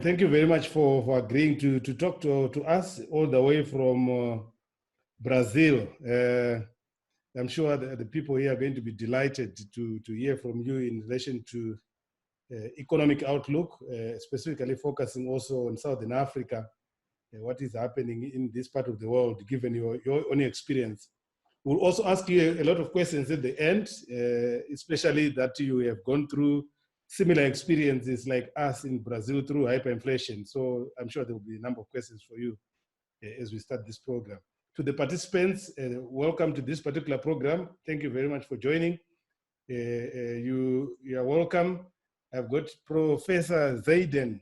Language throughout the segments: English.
Thank you very much for agreeing to talk to us all the way from Brazil. I'm sure the people here are going to be delighted to hear from you in relation to economic outlook, specifically focusing also on Southern Africa, what is happening in this part of the world, given your own experience. We'll also ask you a lot of questions at the end, especially that you have gone through similar experiences like us in Brazil through hyperinflation. So I'm sure there will be a number of questions for you as we start this program. To the participants, welcome to this particular program. Thank you very much for joining. You are welcome. I've got Professor Zayden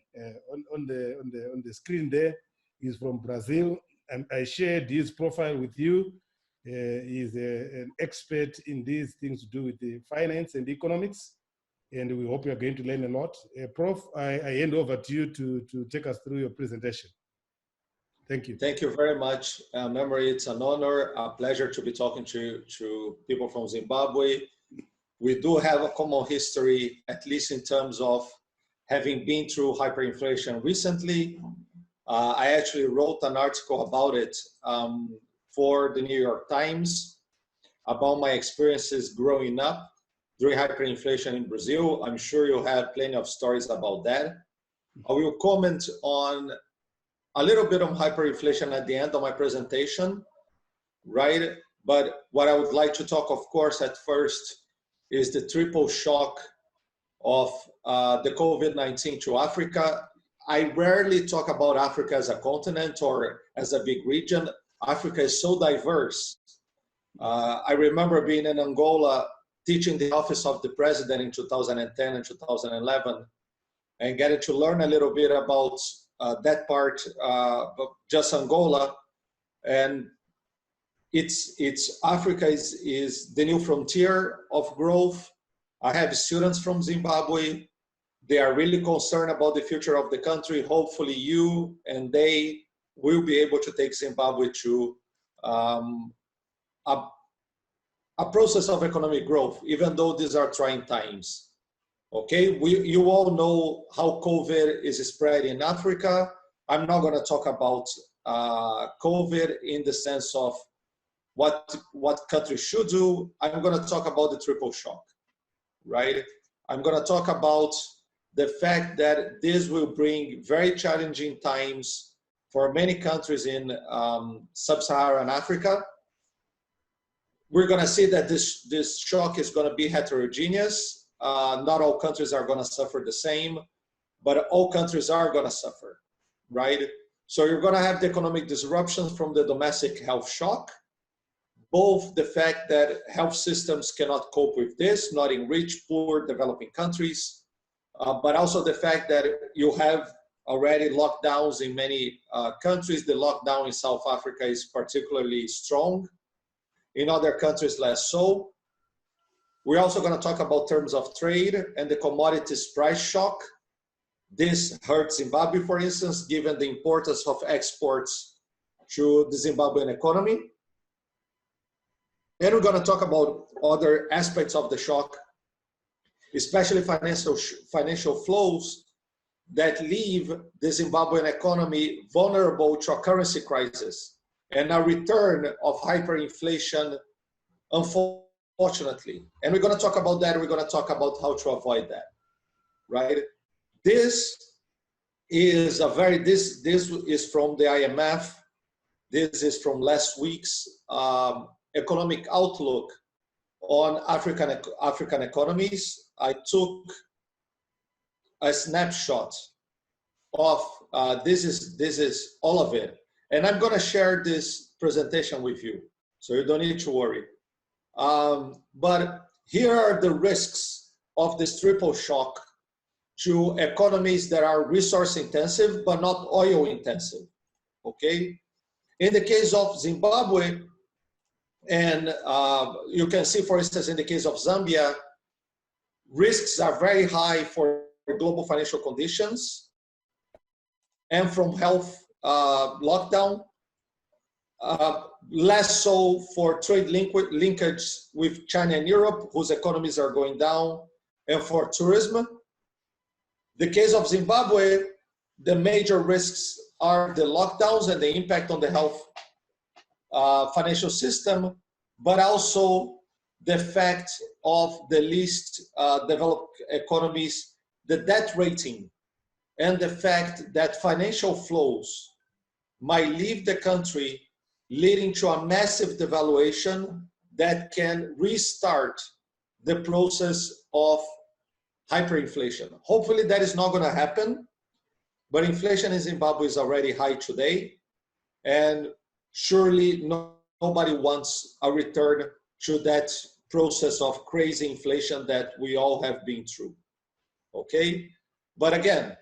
on the screen there. He's from Brazil, and I shared his profile with you. He's an expert in these things to do with the finance and economics, and we hope you're going to learn a lot. Prof, I hand over to you to take us through your presentation. Thank you. Thank you very much, Memory. It's an honor, a pleasure to be talking to people from Zimbabwe. We do have a common history, at least in terms of having been through hyperinflation recently. I actually wrote an article about it for the New York Times about my experiences growing up during hyperinflation in Brazil. I'm sure you'll have plenty of stories about that. I will comment on a little bit on hyperinflation at the end of my presentation, right? But what I would like to talk, of course, at first is the triple shock of the COVID-19 to Africa. I rarely talk about Africa as a continent or as a big region. Africa is so diverse. I remember being in Angola teaching the office of the president in 2010 and 2011 and getting to learn a little bit about that part of just Angola. And it's Africa is the new frontier of growth. I have students from Zimbabwe. They are really concerned about the future of the country. Hopefully you and they will be able to take Zimbabwe to a process of economic growth, even though these are trying times. Okay, you all know how COVID is spread in Africa. I'm not going to talk about COVID in the sense of what countries should do. I'm going to talk about the triple shock, right? I'm going to talk about the fact that this will bring very challenging times for many countries in Sub-Saharan Africa. We're going to see that this shock is going to be heterogeneous. Not all countries are going to suffer the same, but all countries are going to suffer, right? So you're going to have the economic disruptions from the domestic health shock, both the fact that health systems cannot cope with this, not in rich, poor, developing countries, but also the fact that you have already lockdowns in many countries. The lockdown in South Africa is particularly strong. In other countries, less so. We're also going to talk about terms of trade and the commodities price shock. This hurts Zimbabwe, for instance, given the importance of exports to the Zimbabwean economy. And we're going to talk about other aspects of the shock, especially financial flows that leave the Zimbabwean economy vulnerable to a currency crisis and a return of hyperinflation, unfortunately. And we're going to talk about that. We're going to talk about how to avoid that, right? This is this is from the IMF. This is from last week's economic outlook on African economies. I took a snapshot of this is all of it, and I'm going to share this presentation with you, so you don't need to worry. But here are the risks of this triple shock to economies that are resource intensive but not oil intensive. Okay, in the case of Zimbabwe, and you can see, for instance, in the case of Zambia, risks are very high for global financial conditions and from health lockdown. less so for trade linkage with China and Europe, whose economies are going down, and for tourism. The case of Zimbabwe, the major risks are the lockdowns and the impact on the health financial system, but also the fact of the least developed economies, the debt rating, and the fact that financial flows might leave the country, leading to a massive devaluation that can restart the process of hyperinflation. Hopefully that is not going to happen, but inflation in Zimbabwe is already high today, and surely nobody wants a return to that process of crazy inflation that we all have been through. Okay, but again,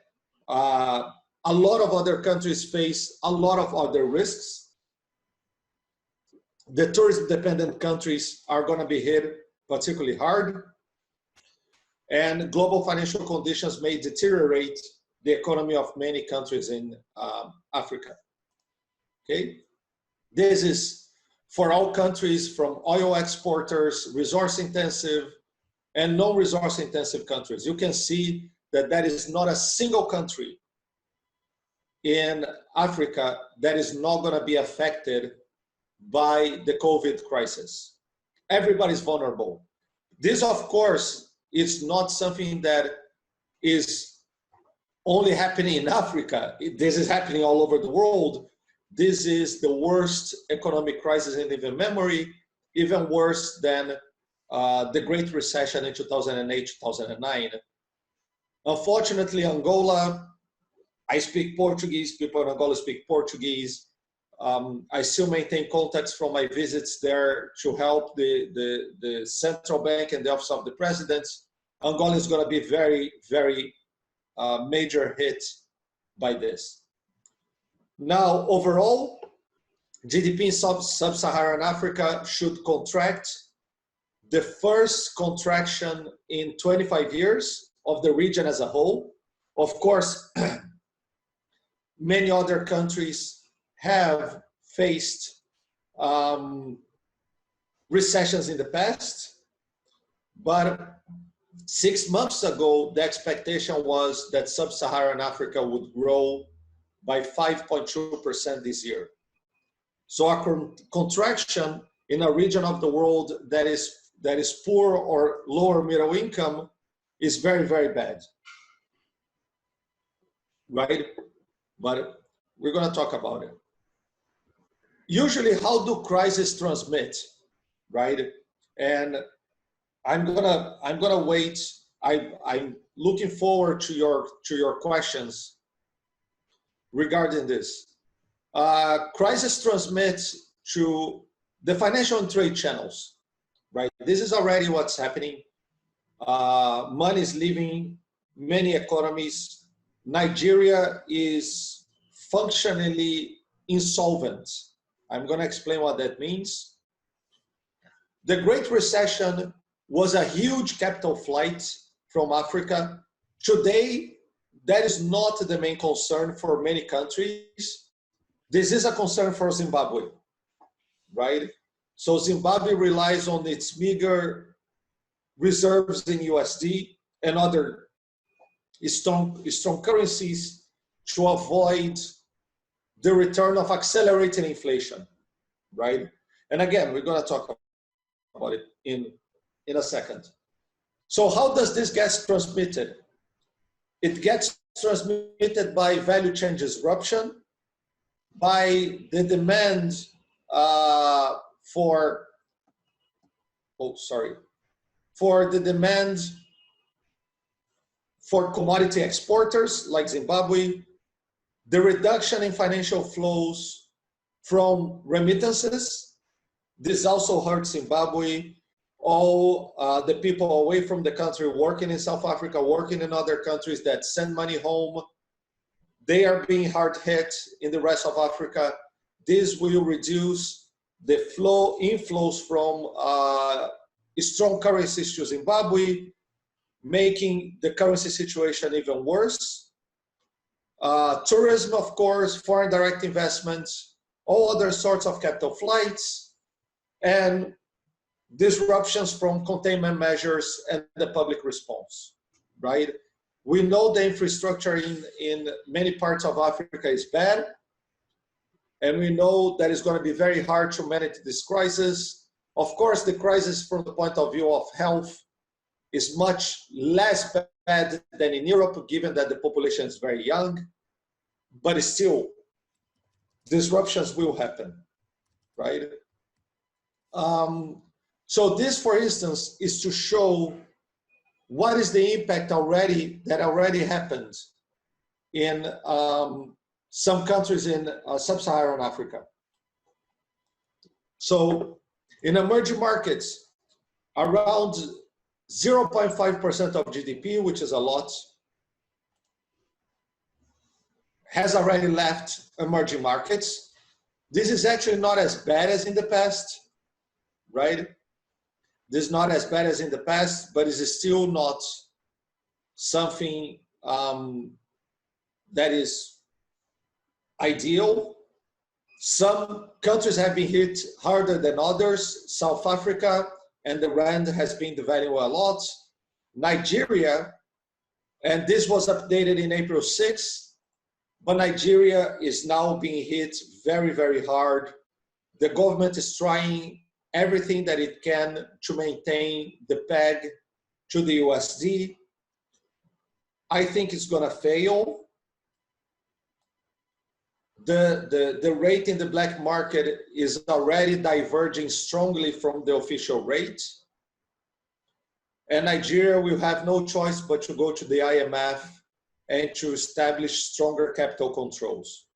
a lot of other countries face a lot of other risks. The tourism-dependent countries are going to be hit particularly hard, and global financial conditions may deteriorate the economy of many countries in Africa. Okay, this is for all countries, from oil exporters, resource-intensive, and non-resource-intensive countries. You can see that there is not a single country in Africa that is not going to be affected by the COVID crisis. Everybody's vulnerable. This, of course, is not something that is only happening in Africa. This is happening all over the world. This is the worst economic crisis in living memory, even worse than the Great Recession in 2008, 2009. Unfortunately, Angola, I speak Portuguese, people in Angola speak Portuguese. I still maintain contacts from my visits there to help the central bank and the office of the president. Angola is going to be very, very major hit by this. Now, overall, GDP in Sub-Saharan Africa should contract, the first contraction in 25 years of the region as a whole. Of course, many other countries have faced recessions in the past, but 6 months ago, the expectation was that Sub-Saharan Africa would grow by 5.2% this year. So a contraction in a region of the world that is poor or lower middle income is very, very bad, right? But we're going to talk about it. Usually, how do crises transmit, right? And I'm gonna wait. I'm looking forward to your questions regarding this. Crisis transmits to the financial and trade channels, right? This is already what's happening. Money is leaving many economies. Nigeria is functionally insolvent. I'm going to explain what that means. The Great Recession was a huge capital flight from Africa. Today, that is not the main concern for many countries. This is a concern for Zimbabwe, right? So Zimbabwe relies on its meager reserves in USD and other strong currencies to avoid the return of accelerated inflation, right? And again, we're going to talk about it in a second. So how does this get transmitted? It gets transmitted by value chain disruption, by the demand for the demand for commodity exporters like Zimbabwe, the reduction in financial flows from remittances. This also hurts Zimbabwe. All the people away from the country working in South Africa, working in other countries that send money home, they are being hard hit in the rest of Africa. This will reduce the inflows from strong currencies to Zimbabwe, making the currency situation even worse. Tourism, of course, foreign direct investments, all other sorts of capital flights, and disruptions from containment measures and the public response, right? We know the infrastructure in many parts of Africa is bad, and we know that it's going to be very hard to manage this crisis. Of course, the crisis from the point of view of health is much less bad than in Europe, given that the population is very young, but still, disruptions will happen, right? So this, for instance, is to show what is the impact that already happened in some countries in Sub-Saharan Africa. So in emerging markets, around 0.5% of GDP, which is a lot, has already left emerging markets. This is actually not as bad as in the past, right? This is not as bad as in the past, but it's still not something that is ideal. Some countries have been hit harder than others. South Africa and the rand has been devaluing a lot. Nigeria, and this was updated in April 6th, but Nigeria is now being hit very, very hard. The government is trying everything that it can to maintain the peg to the USD. I think it's going to fail. The rate in the black market is already diverging strongly from the official rate. And Nigeria will have no choice but to go to the IMF and to establish stronger capital controls.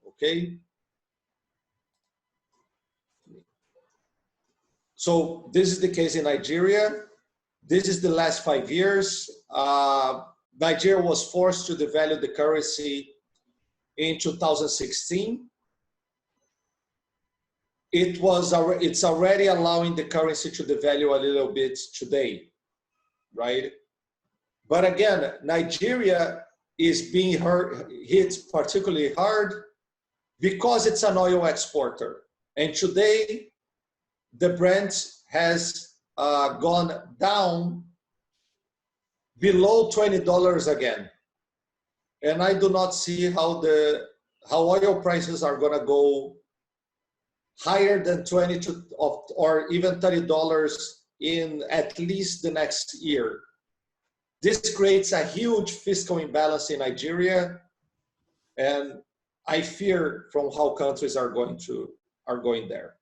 Okay? So this is the case in Nigeria. This is the last 5 years. Nigeria was forced to devalue the currency in 2016. It's already allowing the currency to devalue a little bit today, right? But again, Nigeria is being hit particularly hard because it's an oil exporter. And today, the Brent has gone down below $20 again. And I do not see how oil prices are going to go higher than $20 or even $30 in at least the next year. This creates a huge fiscal imbalance in Nigeria, and I fear from how countries are going there.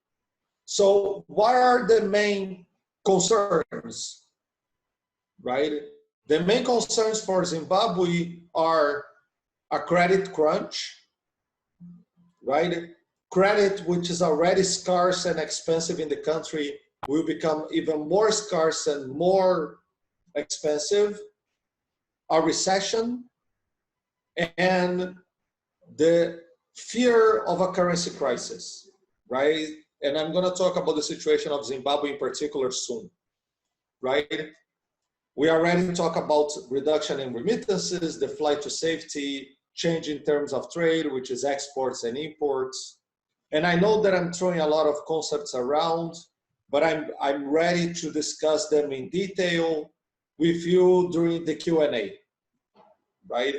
So what are the main concerns, right? The main concerns for Zimbabwe are a credit crunch, right? Credit, which is already scarce and expensive in the country, will become even more scarce and more expensive. A recession and the fear of a currency crisis, right? And I'm going to talk about the situation of Zimbabwe in particular soon, right? We already talked about reduction in remittances, the flight to safety, change in terms of trade, which is exports and imports. And I know that I'm throwing a lot of concepts around, but I'm ready to discuss them in detail with you during the Q&A, right?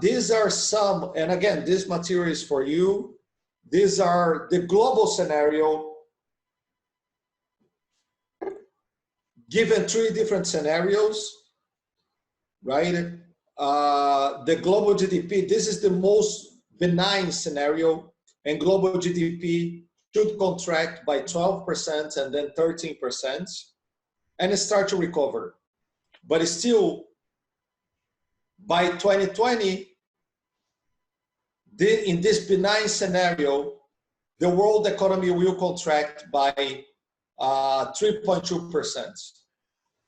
These are some, and again, this material is for you. These are the global scenario, given 3 different scenarios, right? The global GDP, this is the most benign scenario, and global GDP should contract by 12% and then 13%, and start to recover. But it's still, by 2020, in this benign scenario, the world economy will contract by 3.2%.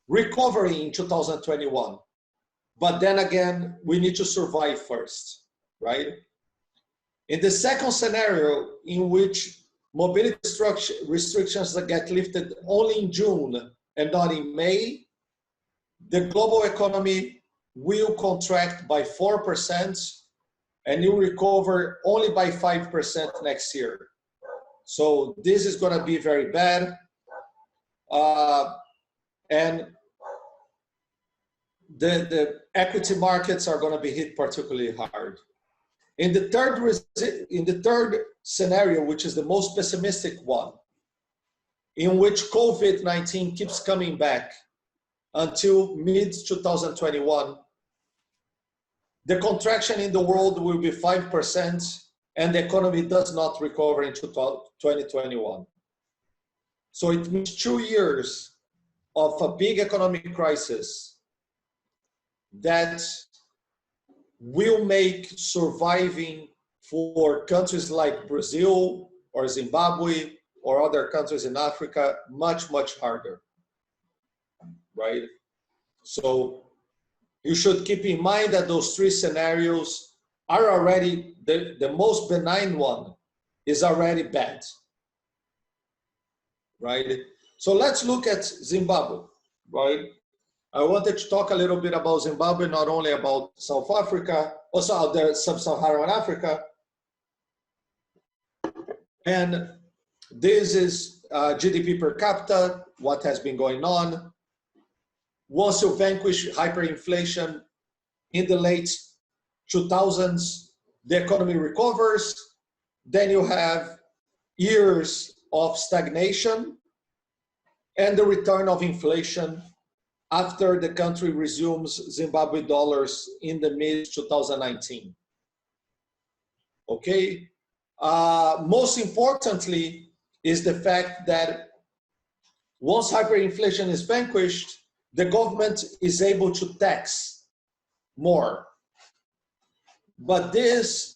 Recovery in 2021. But then again, we need to survive first, right? In the second scenario, in which mobility restrictions get lifted only in June and not in May, the global economy will contract by 4%, and you recover only by 5% next year. So this is going to be very bad. And the equity markets are going to be hit particularly hard. In the third scenario, which is the most pessimistic one, in which COVID-19 keeps coming back until mid-2021, the contraction in the world will be 5%, and the economy does not recover in 2021. So it means 2 years of a big economic crisis that will make surviving for countries like Brazil or Zimbabwe or other countries in Africa much, much harder, right? So you should keep in mind that those three scenarios are already, the most benign one is already bad, right? So let's look at Zimbabwe, right? I wanted to talk a little bit about Zimbabwe, not only about South Africa, also the Sub-Saharan Africa. And this is GDP per capita, what has been going on. Once you vanquish hyperinflation in the late 2000s, the economy recovers. Then you have years of stagnation and the return of inflation after the country resumes Zimbabwe dollars in the mid-2019. Okay? Most importantly is the fact that once hyperinflation is vanquished, the government is able to tax more. But this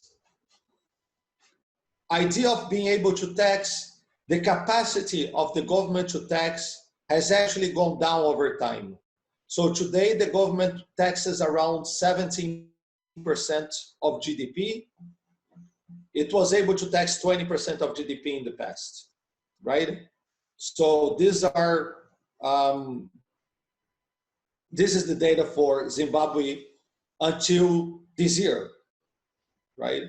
idea of being able to tax, the capacity of the government to tax has actually gone down over time. So today the government taxes around 17% of GDP. It was able to tax 20% of GDP in the past, right? So these are, this is the data for Zimbabwe until this year, right?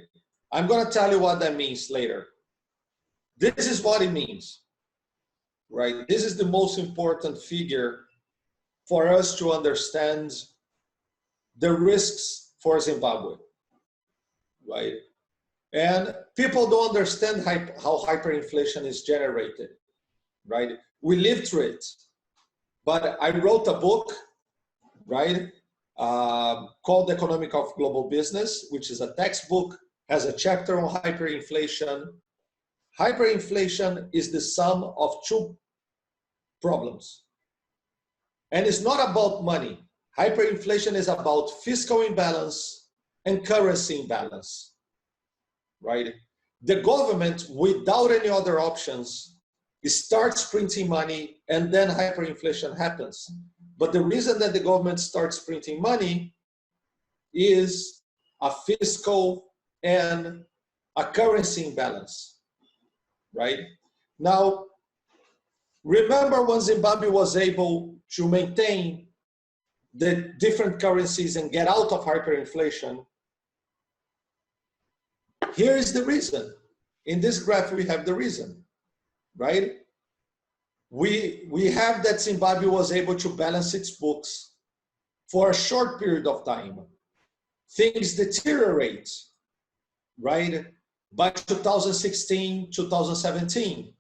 I'm gonna tell you what that means later. This is what it means, right? This is the most important figure for us to understand the risks for Zimbabwe, right? And people don't understand how hyperinflation is generated, right? We live through it. But I wrote a book, right, called The Economic of Global Business, which is a textbook, has a chapter on hyperinflation. Hyperinflation is the sum of two problems. And it's not about money. Hyperinflation is about fiscal imbalance and currency imbalance, right? The government, without any other options, starts printing money and then hyperinflation happens. But the reason that the government starts printing money is a fiscal and a currency imbalance, right? Now, remember when Zimbabwe was able to maintain the different currencies and get out of hyperinflation? Here is the reason. In this graph, we have the reason, right? We have that Zimbabwe was able to balance its books for a short period of time. Things deteriorate, right? By 2016, 2017.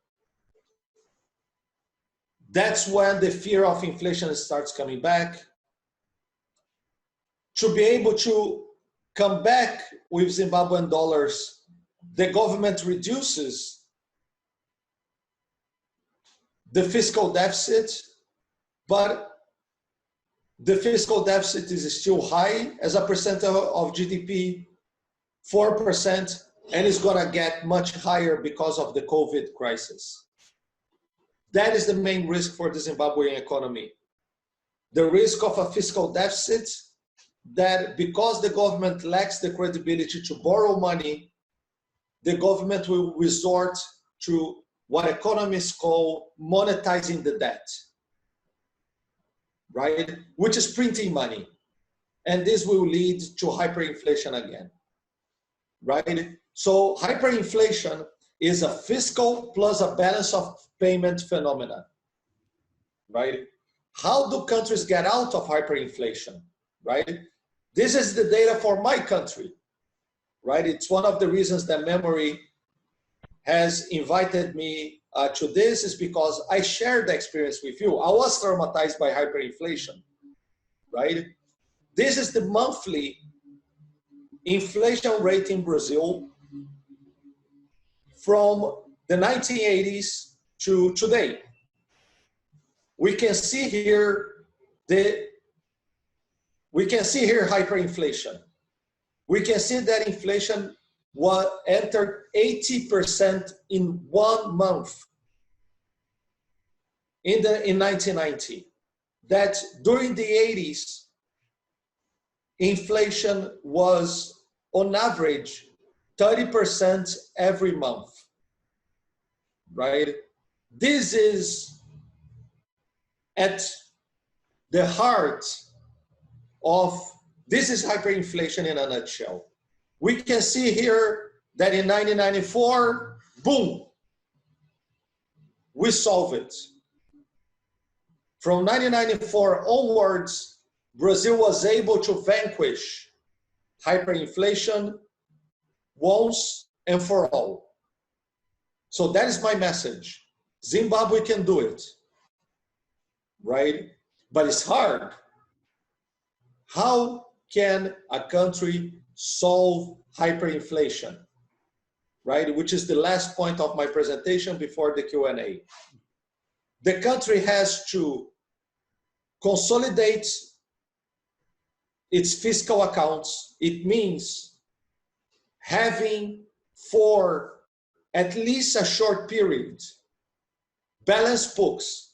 That's when the fear of inflation starts coming back. To be able to come back with Zimbabwean dollars, the government reduces the fiscal deficit, but the fiscal deficit is still high as a percent of GDP, 4%, and it's gonna get much higher because of the COVID crisis. That is the main risk for the Zimbabwean economy. The risk of a fiscal deficit that because the government lacks the credibility to borrow money, the government will resort to what economists call monetizing the debt, right? Which is printing money. And this will lead to hyperinflation again. right? So hyperinflation is a fiscal plus a balance of payment phenomena, right? How do countries get out of hyperinflation, right? This is the data for my country, right? It's one of the reasons that Memory has invited me to this, is because I shared the experience with you. I was traumatized by hyperinflation, right? This is the monthly inflation rate in Brazil from the 1980s to today. We can see here hyperinflation. We can see that inflation entered 80% in 1 month in 1990. That during the 80s, inflation was on average 30% every month, right? This is at the heart of, this is hyperinflation in a nutshell. We can see here that in 1994, boom, we solve it. From 1994 onwards, Brazil was able to vanquish hyperinflation once and for all. So that is my message. Zimbabwe can do it, right? But it's hard. How can a country solve hyperinflation, right? Which is the last point of my presentation before the Q&A. The country has to consolidate its fiscal accounts. It means having, for at least a short period, balanced books,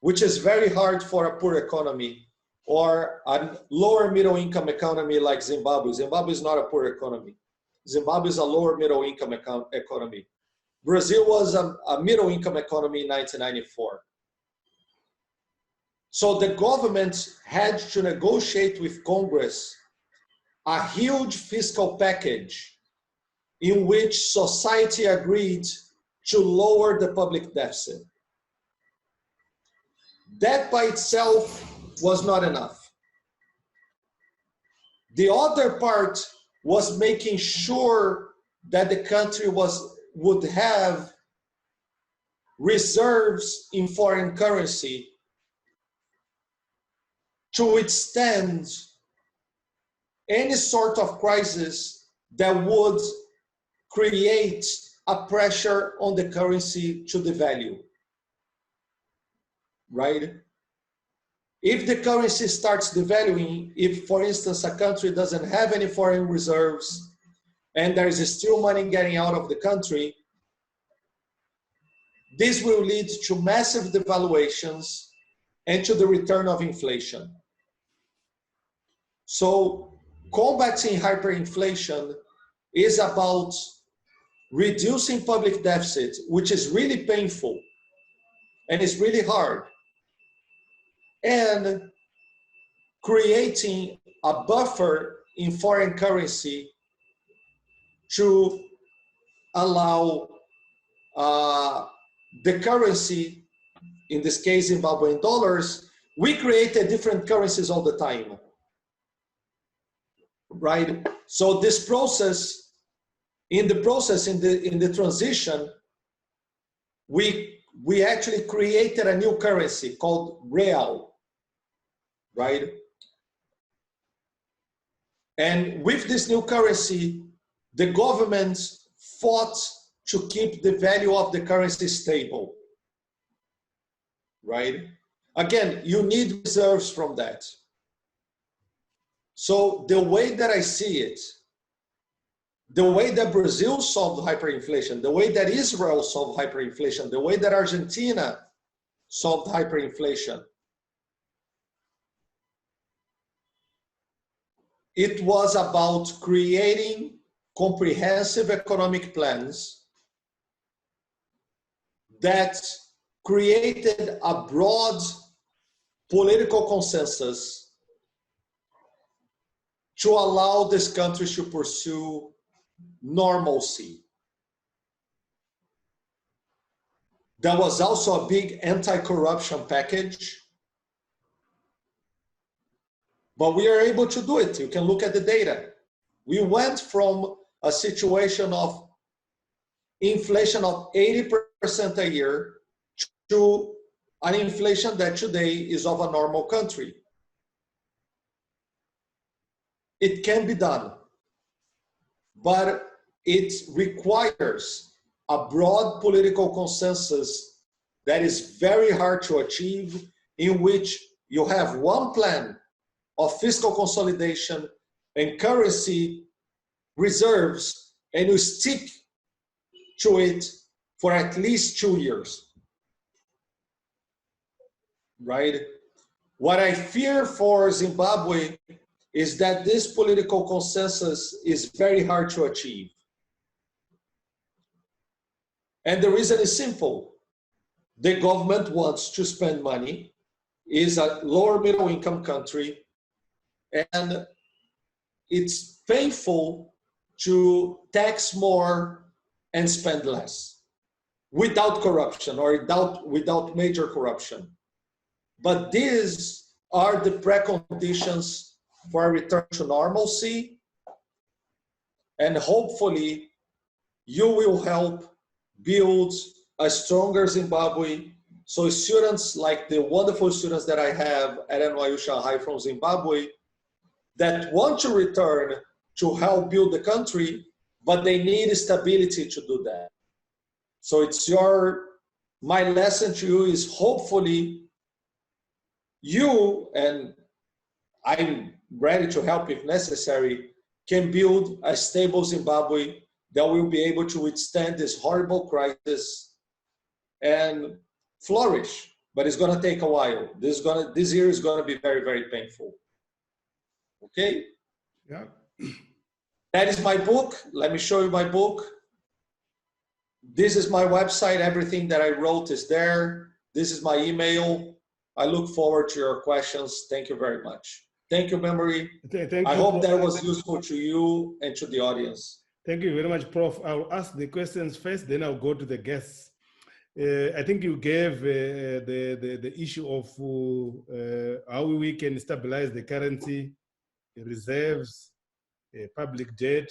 which is very hard for a poor economy or a lower middle income economy like Zimbabwe. Zimbabwe is not a poor economy. Zimbabwe is a lower middle income economy. Brazil was a middle income economy in 1994. So the government had to negotiate with Congress a huge fiscal package in which society agreed to lower the public deficit. That by itself was not enough. The other part was making sure that the country would have reserves in foreign currency to withstand any sort of crisis that would create a pressure on the currency to devalue, right? If the currency starts devaluing, if, for instance, a country doesn't have any foreign reserves and there is still money getting out of the country, this will lead to massive devaluations and to the return of inflation. So combating hyperinflation is about reducing public deficit, which is really painful and it's really hard, and creating a buffer in foreign currency to allow the currency, in this case Zimbabwean dollars. We created different currencies all the time, right? So this process, in the transition, we actually created a new currency called real, right? And with this new currency, the government fought to keep the value of the currency stable, right? Again, you need reserves from that. So the way that I see it, the way that Brazil solved hyperinflation, the way that Israel solved hyperinflation, the way that Argentina solved hyperinflation, it was about creating comprehensive economic plans that created a broad political consensus to allow these countries to pursue normalcy. There was also a big anti-corruption package, but we are able to do it. You can look at the data. We went from a situation of inflation of 80% a year to an inflation that today is of a normal country. It can be done, but it requires a broad political consensus that is very hard to achieve, in which you have one plan of fiscal consolidation and currency reserves, and you stick to it for at least 2 years, right? What I fear for Zimbabwe is that this political consensus is very hard to achieve. And the reason is simple. The government wants to spend money, is a lower middle income country, and it's painful to tax more and spend less without corruption or without major corruption. But these are the preconditions for a return to normalcy, and hopefully you will help build a stronger Zimbabwe. So students like the wonderful students that I have at NYU Shanghai from Zimbabwe that want to return to help build the country, but they need stability to do that. So it's my lesson to you is hopefully you, and I'm ready to help if necessary, can build a stable Zimbabwe that will be able to withstand this horrible crisis and flourish. But it's going to take a while. This year is going to be very, very painful. Okay? Yeah. That is my book. Let me show you my book. This is my website. Everything that I wrote is there. This is my email. I look forward to your questions. Thank you very much. Thank you, Memory. I hope that was useful to you and to the audience. Thank you very much, Prof. I'll ask the questions first, then I'll go to the guests. I think you gave the issue of how we can stabilize the currency, reserves, public debt.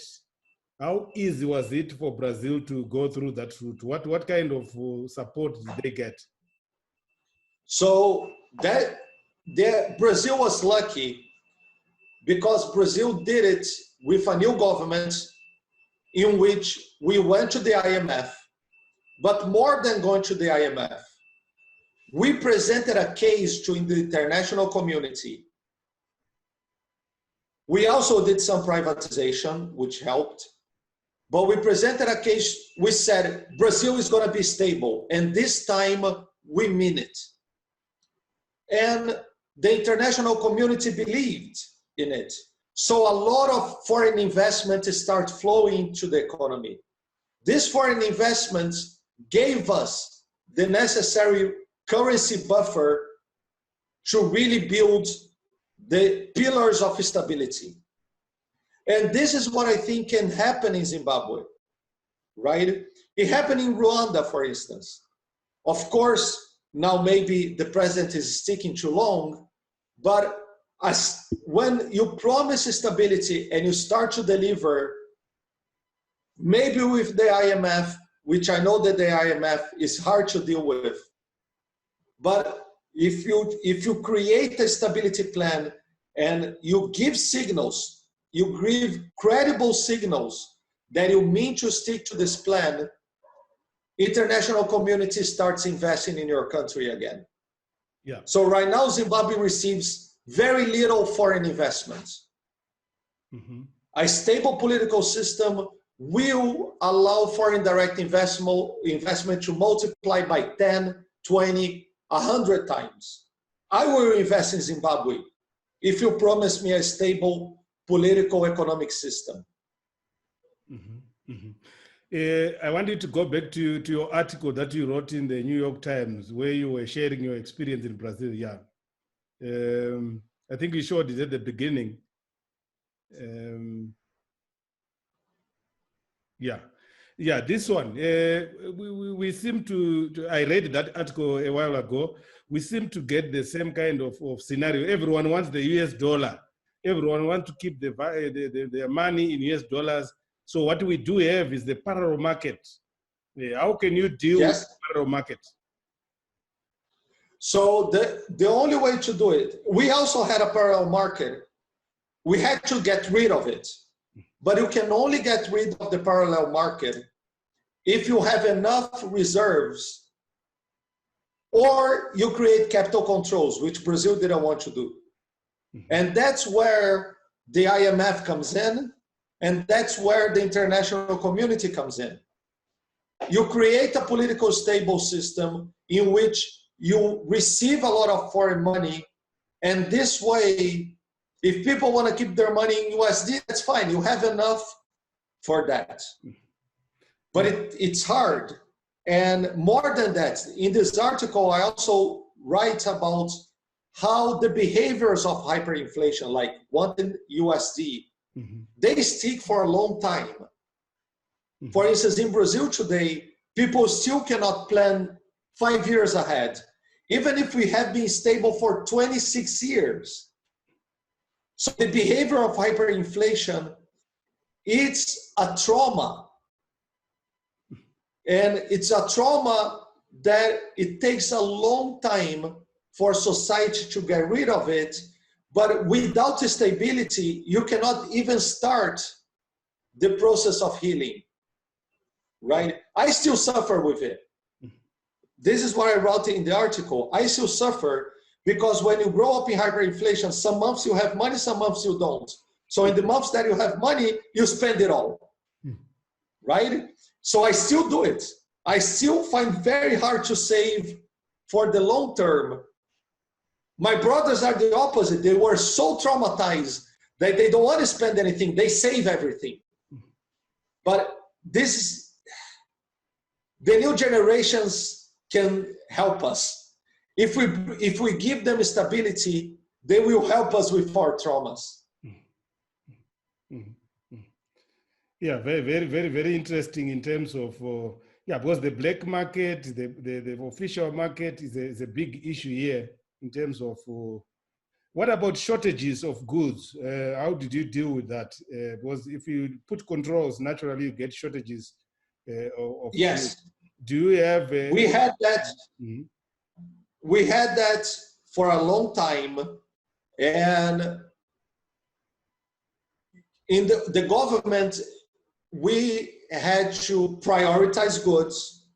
How easy was it for Brazil to go through that route? What kind of support did they get? So Brazil was lucky because Brazil did it with a new government in which we went to the IMF, but more than going to the IMF, we presented a case to the international community. We also did some privatization, which helped, but we presented a case. We said, Brazil is going to be stable, and this time we mean it. And the international community believed in it. So a lot of foreign investment start flowing to the economy. This foreign investment gave us the necessary currency buffer to really build the pillars of stability. And this is what I think can happen in Zimbabwe, right? It happened in Rwanda, for instance. Of course, now maybe the president is sticking too long, but when you promise stability and you start to deliver, maybe with the IMF, which I know that the IMF is hard to deal with, but if you create a stability plan and you give signals, you give credible signals that you mean to stick to this plan, international community starts investing in your country again. Yeah. So right now, Zimbabwe receives very little foreign investments. Mm-hmm. A stable political system will allow foreign direct investment to multiply by 10, 20, 100 times. I will invest in Zimbabwe if you promise me a stable political economic system. Mm-hmm. Mm-hmm. I want you to go back to your article that you wrote in the New York Times where you were sharing your experience in Brazil. Yeah. I think you showed it at the beginning. Yeah. Yeah, this one, we seem to, I read that article a while ago, we seem to get the same kind of scenario. Everyone wants the US dollar. Everyone wants to keep their money in US dollars. So what we do have is the parallel market. How can you deal with the parallel market? So the only way to do it, we also had a parallel market. We had to get rid of it. But you can only get rid of the parallel market if you have enough reserves or you create capital controls, which Brazil didn't want to do. And that's where the IMF comes in, and that's where the international community comes in. You create a political stable system in which you receive a lot of foreign money, and this way, if people want to keep their money in USD, that's fine. You have enough for that. But it's hard. And more than that, in this article, I also write about how the behaviors of hyperinflation, like wanting USD, they stick for a long time. For instance, in Brazil today, people still cannot plan 5 years ahead, even if we have been stable for 26 years. So the behavior of hyperinflation, it's a trauma. And it's a trauma that it takes a long time for society to get rid of it. But without stability, you cannot even start the process of healing, right? I still suffer with it. This is what I wrote in the article. I still suffer because when you grow up in hyperinflation, some months you have money, some months you don't. So in the months that you have money, you spend it all, right? So I still do it. I still find very hard to save for the long term. My brothers are the opposite. They were so traumatized that they don't want to spend anything. They save everything. But this is, the new generations can help us. If we give them stability, they will help us with our traumas. Yeah, very interesting in terms of, yeah, because the black market, the official market is a big issue here in terms of, what about shortages of goods? How did you deal with that? Because if you put controls, naturally you get shortages of yes. goods. Do you have? We had that. We had that for a long time, and in the government, we had to prioritize goods.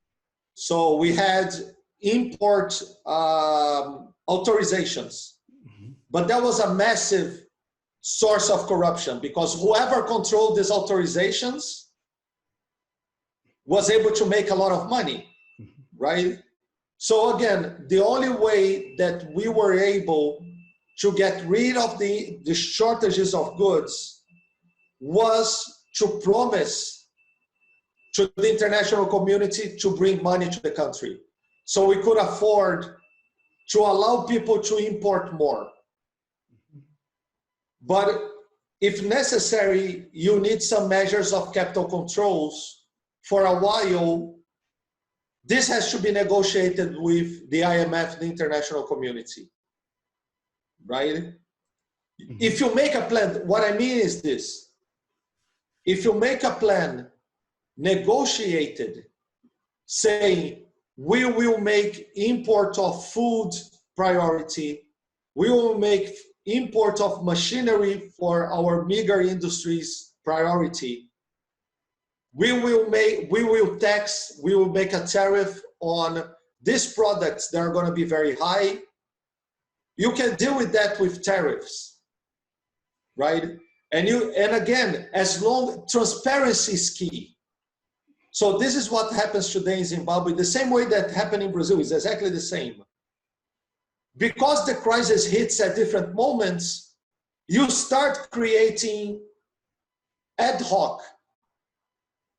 So we had import authorizations, but that was a massive source of corruption because whoever controlled these authorizations was able to make a lot of money, right? So again, the only way that we were able to get rid of the shortages of goods was to promise to the international community to bring money to the country. So we could afford to allow people to import more. But if necessary, you need some measures of capital controls for a while. This has to be negotiated with the IMF, the international community, right? If you make a plan, what I mean is this. If you make a plan negotiated, saying we will make import of food priority, we will make import of machinery for our meager industries priority, we will make a tariff on these products that are going to be very high. You can deal with that with tariffs, right? And again, as long transparency is key. So this is what happens today in Zimbabwe. The same way that happened in Brazil is exactly the same. Because the crisis hits at different moments, you start creating ad hoc,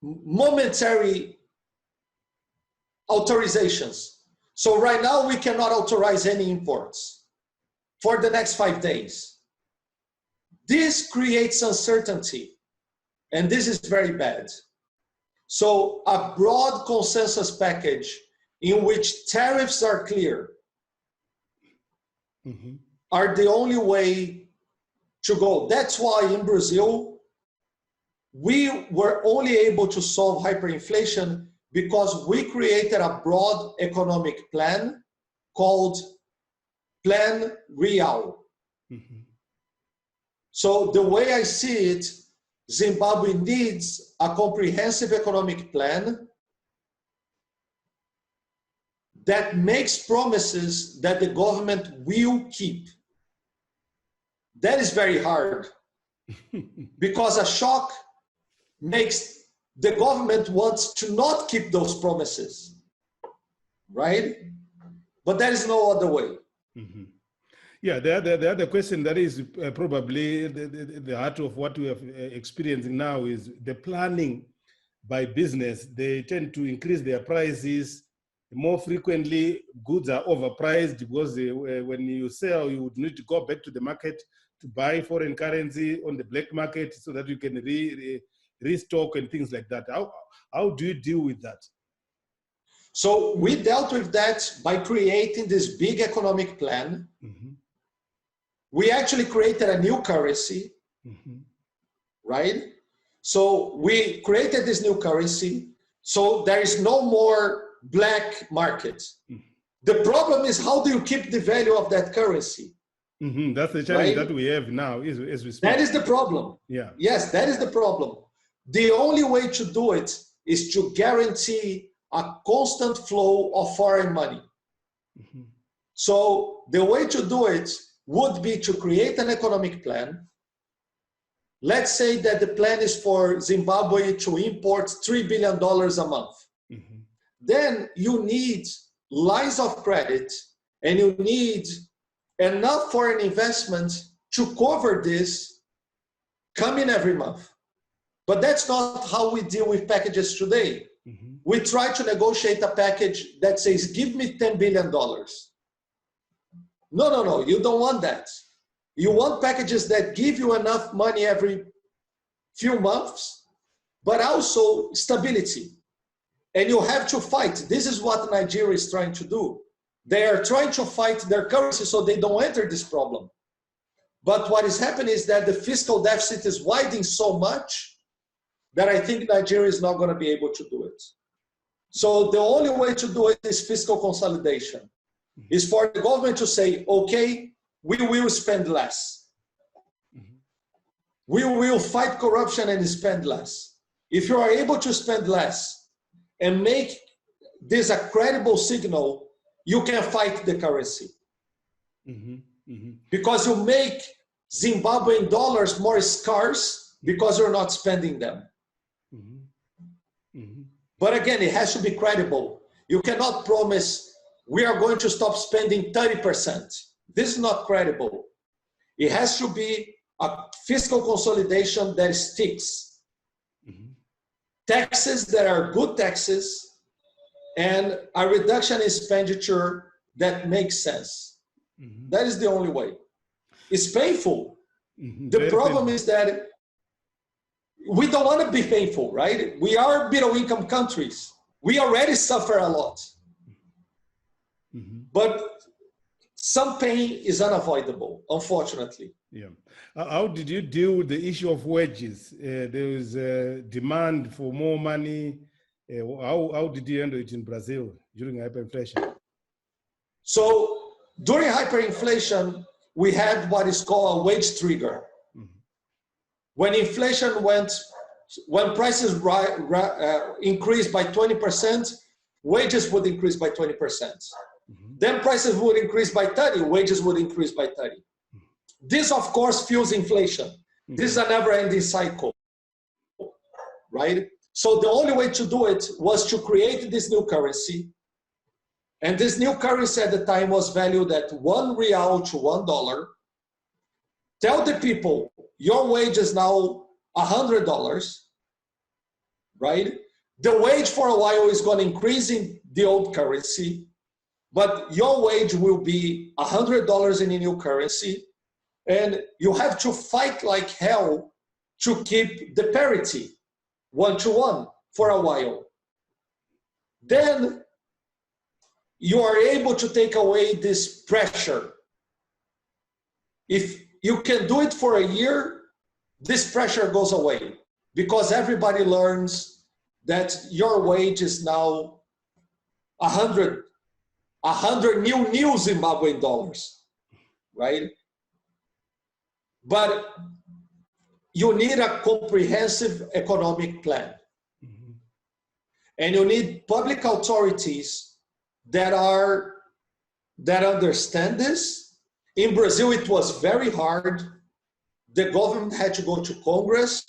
momentary authorizations. So right now we cannot authorize any imports for the next 5 days. This creates uncertainty, and this is very bad. So a broad consensus package in which tariffs are clear are the only way to go. That's why in Brazil, we were only able to solve hyperinflation because we created a broad economic plan called Plan Real. So the way I see it, Zimbabwe needs a comprehensive economic plan that makes promises that the government will keep. That is very hard because a shock makes the government wants to not keep those promises, right? But there is no other way. Yeah, the other question that is probably the heart of what we are experiencing now is the planning by business. They tend to increase their prices. More frequently, goods are overpriced because when you sell, you would need to go back to the market to buy foreign currency on the black market so that you can restock and things like that. How do you deal with that? So we dealt with that by creating this big economic plan. We actually created a new currency, right? So we created this new currency, so there is no more black market. The problem is, how do you keep the value of that currency? That's the challenge, right? That we have now as we speak. That is the problem. Yeah. Yes, that is the problem. The only way to do it is to guarantee a constant flow of foreign money. So the way to do it would be to create an economic plan. Let's say that the plan is for Zimbabwe to import $3 billion a month. Then you need lines of credit and you need enough foreign investment to cover this coming every month. But that's not how we deal with packages today. We try to negotiate a package that says, give me $10 billion. No, you don't want that. You want packages that give you enough money every few months, but also stability. And you have to fight. This is what Nigeria is trying to do. They are trying to fight their currency so they don't enter this problem. But what is happening is that the fiscal deficit is widening so much that I think Nigeria is not going to be able to do it. So the only way to do it is fiscal consolidation. Is for the government to say, okay, we will spend less. We will fight corruption and spend less. If you are able to spend less and make this a credible signal, you can fight the currency. Because you make Zimbabwean dollars more scarce because you're not spending them. But again, it has to be credible. You cannot promise, we are going to stop spending 30%. This is not credible. It has to be a fiscal consolidation that sticks. Taxes that are good taxes and a reduction in expenditure that makes sense. That is the only way. It's painful. The problem is that we don't want to be painful, right? We are middle-income countries. We already suffer a lot. But some pain is unavoidable, unfortunately. Yeah. How did you deal with the issue of wages? There was a demand for more money. How did you handle it in Brazil during hyperinflation? So during hyperinflation, we had what is called a wage trigger. When inflation when prices increased by 20%, wages would increase by 20%. Then prices would increase by 30, wages would increase by 30. This, of course, fuels inflation. This is a never-ending cycle, right? So the only way to do it was to create this new currency. And this new currency at the time was valued at R$1 to $1. Tell the people, your wage is now $100, right? The wage for a while is going to increase in the old currency, but your wage will be $100 in a new currency, and you have to fight like hell to keep the parity 1 to 1. for a while. Then you are able to take away this pressure. If you can do it for a year, this pressure goes away because everybody learns that your wage is now 100 new Zimbabwean dollars, right? But you need a comprehensive economic plan. Mm-hmm. And you need public authorities that understand this. In Brazil, it was very hard. The government had to go to Congress.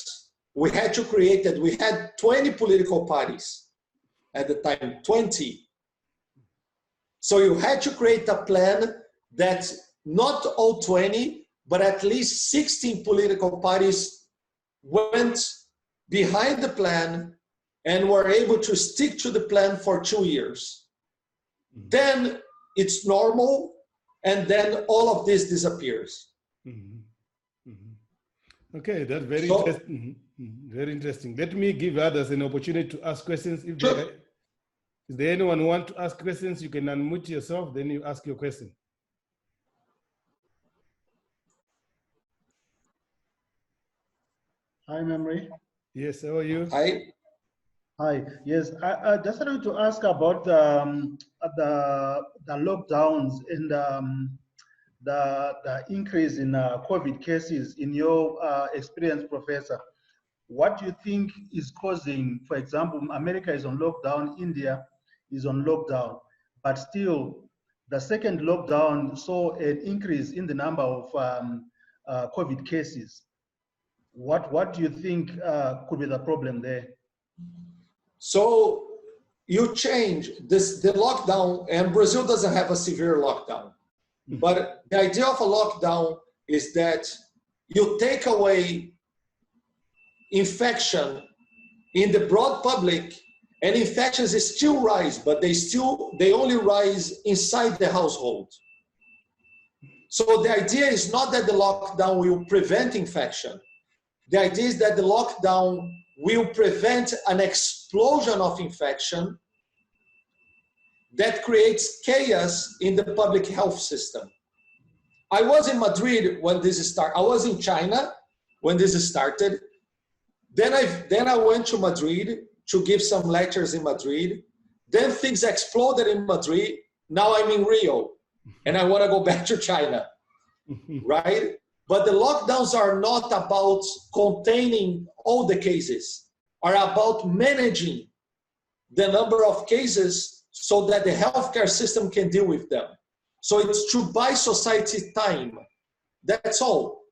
We had 20 political parties at the time, 20. So you had to create a plan that not all 20, but at least 16 political parties went behind the plan and were able to stick to the plan for 2 years. Mm-hmm. Then it's normal, and then all of this disappears. Mm-hmm. Mm-hmm. Okay, that's very interesting. Mm-hmm. Very interesting. Let me give others an opportunity to ask questions. Is there anyone who wants to ask questions? You can unmute yourself, then you ask your question. Hi, Memory. Yes, how are you? Hi. Hi. Yes, I just wanted to ask about the lockdowns and the increase in COVID cases. In your experience, Professor, what do you think is causing? For example, America is on lockdown, India is on lockdown, but still, the second lockdown saw an increase in the number of COVID cases. What do you think could be the problem there? So you change the lockdown, and Brazil doesn't have a severe lockdown. But the idea of a lockdown is that you take away infection in the broad public, and infections still rise, but they only rise inside the household. So the idea is not that the lockdown will prevent infection. The idea is that the lockdown will prevent an explosion of infection that creates chaos in the public health system. I was in Madrid when this started. I was in China when this started. Then I went to Madrid to give some lectures in Madrid. Then things exploded in Madrid. Now I'm in Rio, and I want to go back to China, right? But the lockdowns are not about containing all the cases, are about managing the number of cases so that the healthcare system can deal with them. So it's to buy society time. That's all.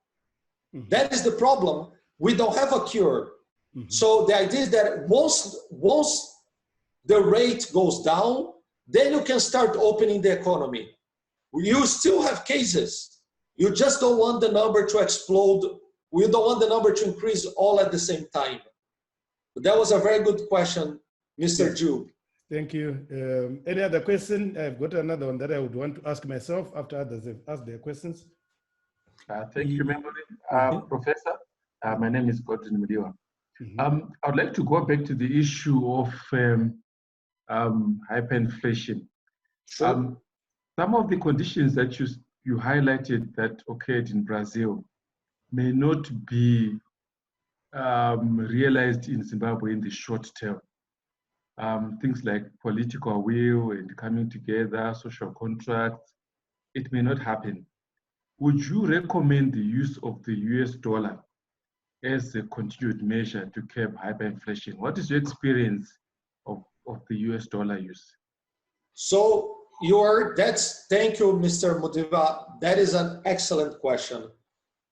Mm-hmm. That is the problem. We don't have a cure. Mm-hmm. So the idea is that once the rate goes down, then you can start opening the economy. You still have cases. You just don't want the number to explode. We don't want the number to increase all at the same time. But that was a very good question, Mr. Jube. Thank you. Any other question? I've got another one that I would want to ask myself after others have asked their questions. Thank you, Memory. Professor, my name is Gordon Mudiwa. Mm-hmm. I would like to go back to the issue of hyperinflation. Sure. Some of the conditions that you highlighted that occurred in Brazil may not be realized in Zimbabwe in the short term. Things like political will and coming together, social contracts, it may not happen. Would you recommend the use of the US dollar as a continued measure to curb hyperinflation? What is your experience of the US dollar use? So thank you, Mr. Mudiwa. That is an excellent question.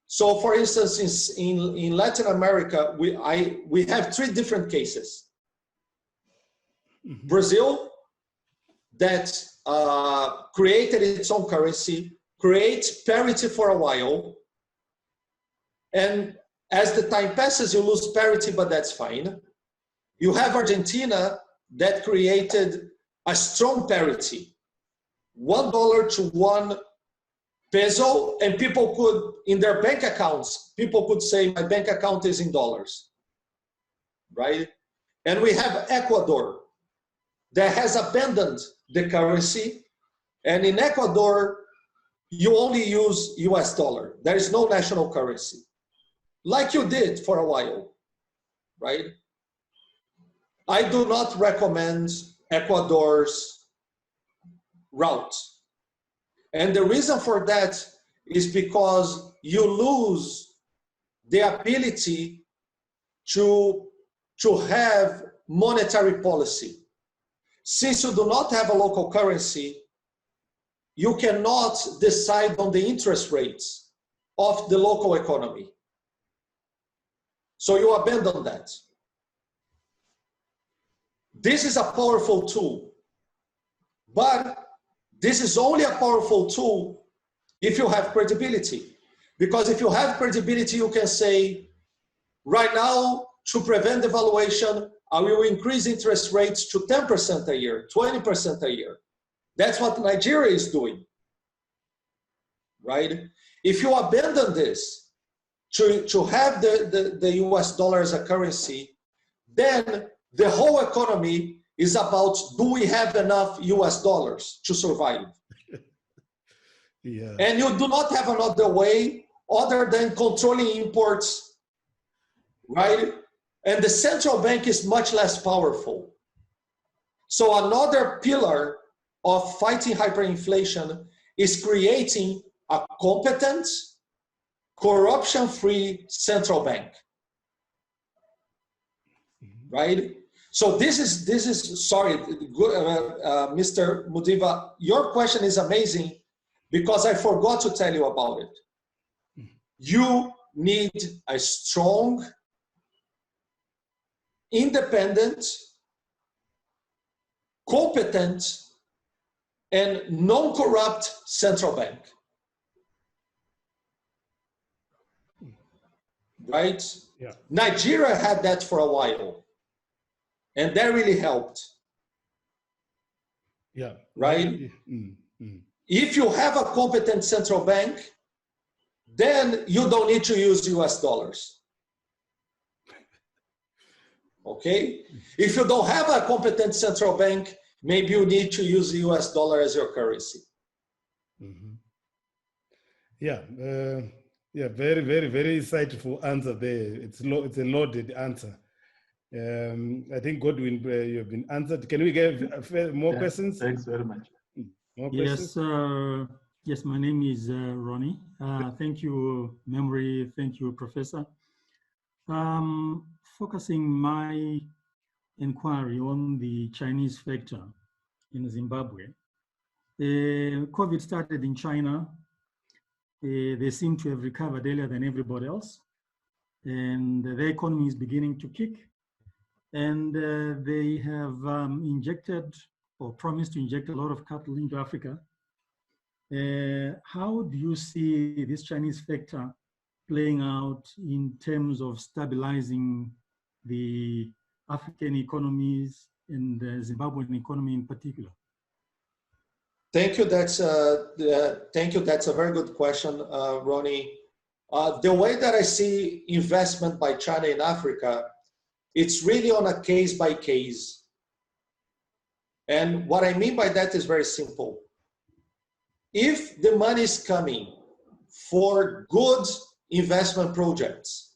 So for instance, in Latin America, we have 3 different cases. Mm-hmm. Brazil, that created its own currency, creates parity for a while, and as the time passes, you lose parity, but that's fine. You have Argentina that created a strong parity, $1 to 1 peso, and people could, in their bank accounts, people could say, my bank account is in dollars, right? And we have Ecuador that has abandoned the currency. And in Ecuador, you only use US dollar. There is no national currency, like you did for a while, right? I do not recommend Ecuador's route. And the reason for that is because you lose the ability to have monetary policy. Since you do not have a local currency, you cannot decide on the interest rates of the local economy. So you abandon that. This is a powerful tool, but this is only a powerful tool if you have credibility. Because if you have credibility, you can say, right now, to prevent devaluation, I will increase interest rates to 10% a year, 20% a year. That's what Nigeria is doing, right? If you abandon this to have the US dollar as a currency, then the whole economy is about, do we have enough US dollars to survive? Yeah. And you do not have another way other than controlling imports, right? And the central bank is much less powerful. So another pillar of fighting hyperinflation is creating a competent, corruption-free central bank, right? So this is sorry, Mr. Mudiva, your question is amazing because I forgot to tell you about it. You need a strong, independent, competent, and non-corrupt central bank, right? Yeah. Nigeria had that for a while, and that really helped. Yeah. Right? If you have a competent central bank, then you don't need to use US dollars. Okay? If you don't have a competent central bank, maybe you need to use the US dollar as your currency. Yeah. Yeah, very, very, very insightful answer there. It's a loaded answer. I think, Godwin, you have been answered. Can we get more questions? Thanks very much. More Yes, questions? yes, my name is Ronnie. Thank you, Memory. Thank you, Professor. Focusing my inquiry on the Chinese factor in Zimbabwe. COVID started in China. They seem to have recovered earlier than everybody else. And their economy is beginning to kick. And they have injected or promised to inject a lot of capital into Africa. How do you see this Chinese factor playing out in terms of stabilizing the African economies and the Zimbabwean economy in particular? Thank you. That's a very good question, Ronnie. The way that I see investment by China in Africa, it's really on a case by case. And what I mean by that is very simple. If the money is coming for good investment projects,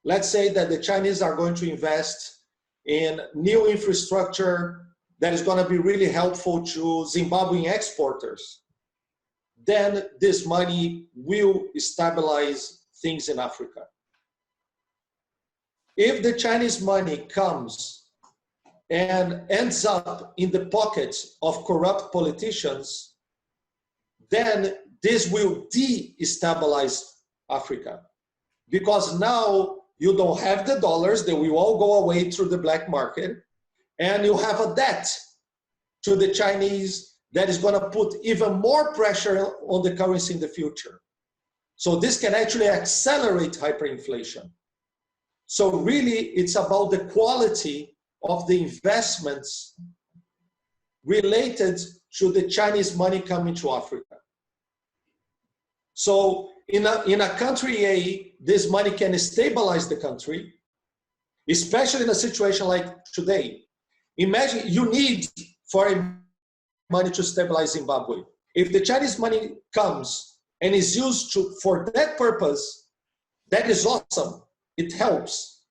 let's say that the Chinese are going to invest in new infrastructure that is going to be really helpful to Zimbabwean exporters, then this money will stabilize things in Africa. If the Chinese money comes and ends up in the pockets of corrupt politicians, then this will destabilize Africa. Because now you don't have the dollars, they will all go away through the black market, and you have a debt to the Chinese that is going to put even more pressure on the currency in the future. So this can actually accelerate hyperinflation. So really, it's about the quality of the investments related to the Chinese money coming to Africa. So in a country A, this money can stabilize the country. especially in a situation like today. Imagine you need foreign money to stabilize Zimbabwe. If the Chinese money comes and is used for that purpose, that is awesome. It helps.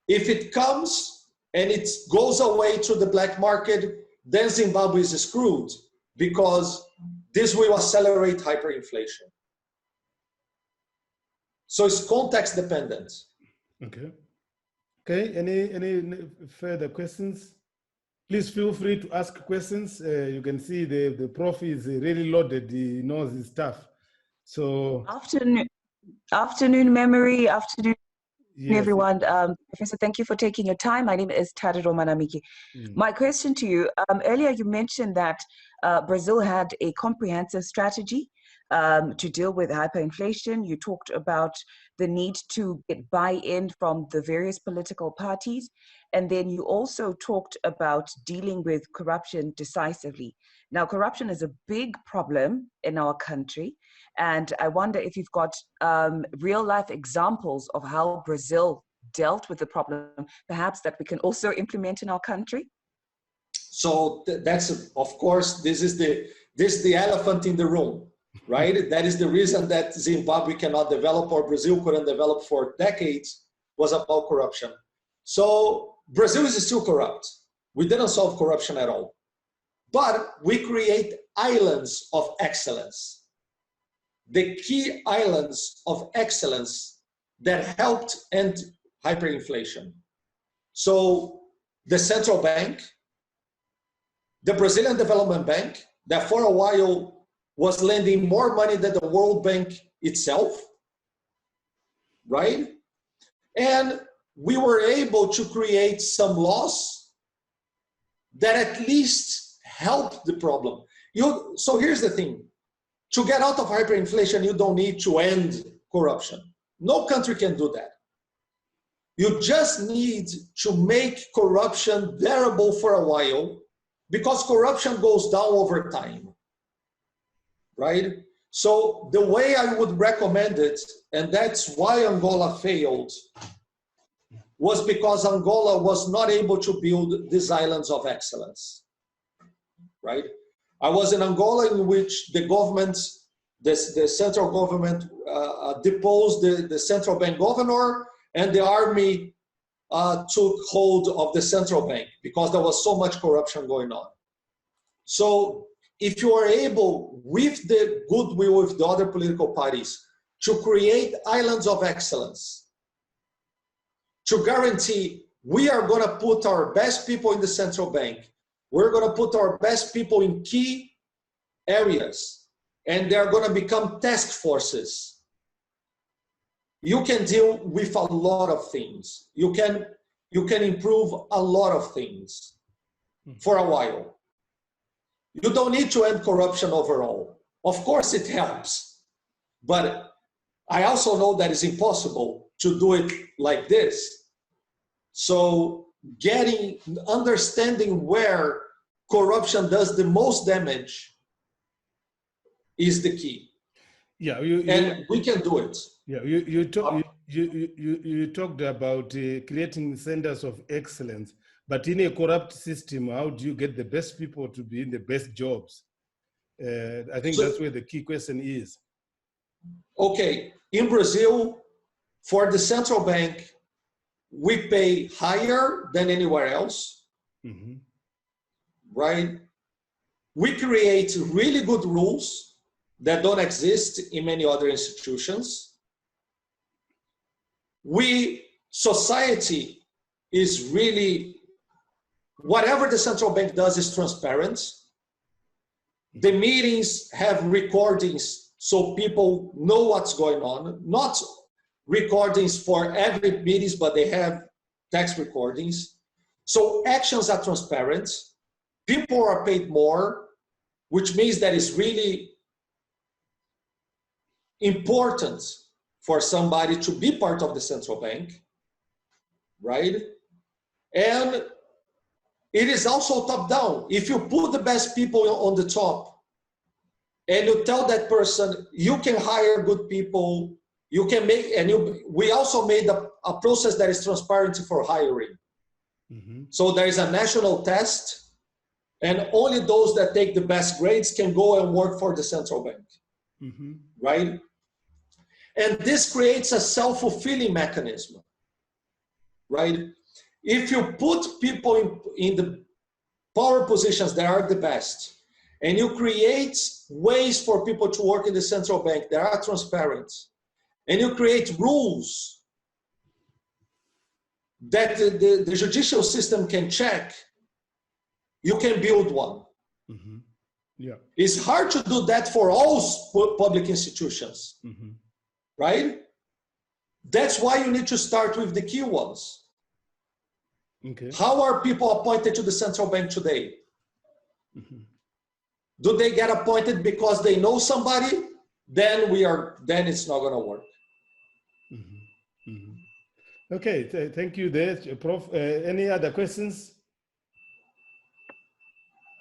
If it comes and it goes away to the black market, then Zimbabwe is screwed, because this will accelerate hyperinflation. So it's context dependent. Okay. Okay, any further questions? Please feel free to ask questions. You can see the prof is really loaded. He knows his stuff. So afternoon memory, afternoon yes, everyone. Professor, thank you for taking your time. My name is Tadiro Manamiki. My question to you, earlier you mentioned that Brazil had a comprehensive strategy to deal with hyperinflation. You talked about the need to get buy-in from the various political parties. And then you also talked about dealing with corruption decisively. Now, corruption is a big problem in our country. And I wonder if you've got real-life examples of how Brazil dealt with the problem, perhaps that we can also implement in our country. So that's, of course, this is the elephant in the room, right? That is the reason that Zimbabwe cannot develop, or Brazil couldn't develop for decades, was about corruption. So Brazil is still corrupt. We didn't solve corruption at all. But we create islands of excellence. The key islands of excellence that helped end hyperinflation. So the central bank, the Brazilian Development Bank, that for a while was lending more money than the World Bank itself, right? And we were able to create some laws that at least helped the problem. So here's the thing. To get out of hyperinflation, you don't need to end corruption. No country can do that. You just need to make corruption bearable for a while, because corruption goes down over time, right? So the way I would recommend it, and that's why Angola failed, was because Angola was not able to build these islands of excellence, right? I was in Angola, in which the government, the central government deposed the central bank governor, and the army took hold of the central bank because there was so much corruption going on. So if you are able, with the goodwill of the other political parties, to create islands of excellence, to guarantee we are going to put our best people in the central bank, we're going to put our best people in key areas, and they're going to become task forces. You can deal with a lot of things. You can improve a lot of things for a while. You don't need to end corruption overall. Of course it helps, but I also know that it's impossible to do it like this. So understanding where corruption does the most damage is the key. Yeah, and we can do it. Yeah, you talked about creating centers of excellence, but in a corrupt system, how do you get the best people to be in the best jobs? I think that's where the key question is. Okay, in Brazil, for the central bank, we pay higher than anywhere else, right? We create really good rules that don't exist in many other institutions. Society is really, whatever the central bank does is transparent. The meetings have recordings so people know what's going on, not recordings for every meetings, but they have text recordings. So actions are transparent. People are paid more, which means that it's really important for somebody to be part of the central bank, right? And it is also top down. If you put the best people on the top and you tell that person, you can hire good people, you can make, and we also made a process that is transparent for hiring. Mm-hmm. So there is a national test, and only those that take the best grades can go and work for the central bank, Mm-hmm. right? And this creates a self-fulfilling mechanism, right? If you put people in the power positions that are the best, and you create ways for people to work in the central bank that are transparent, and you create rules that the judicial system can check, you can build one. Mm-hmm. Yeah. It's hard to do that for all public institutions, Mm-hmm. right? That's why you need to start with the key ones. Okay. How are people appointed to the central bank today? Mm-hmm. Do they get appointed because they know somebody? Then it's not going to work. Mm-hmm. Mm-hmm. Okay, thank you there, Prof. Any other questions?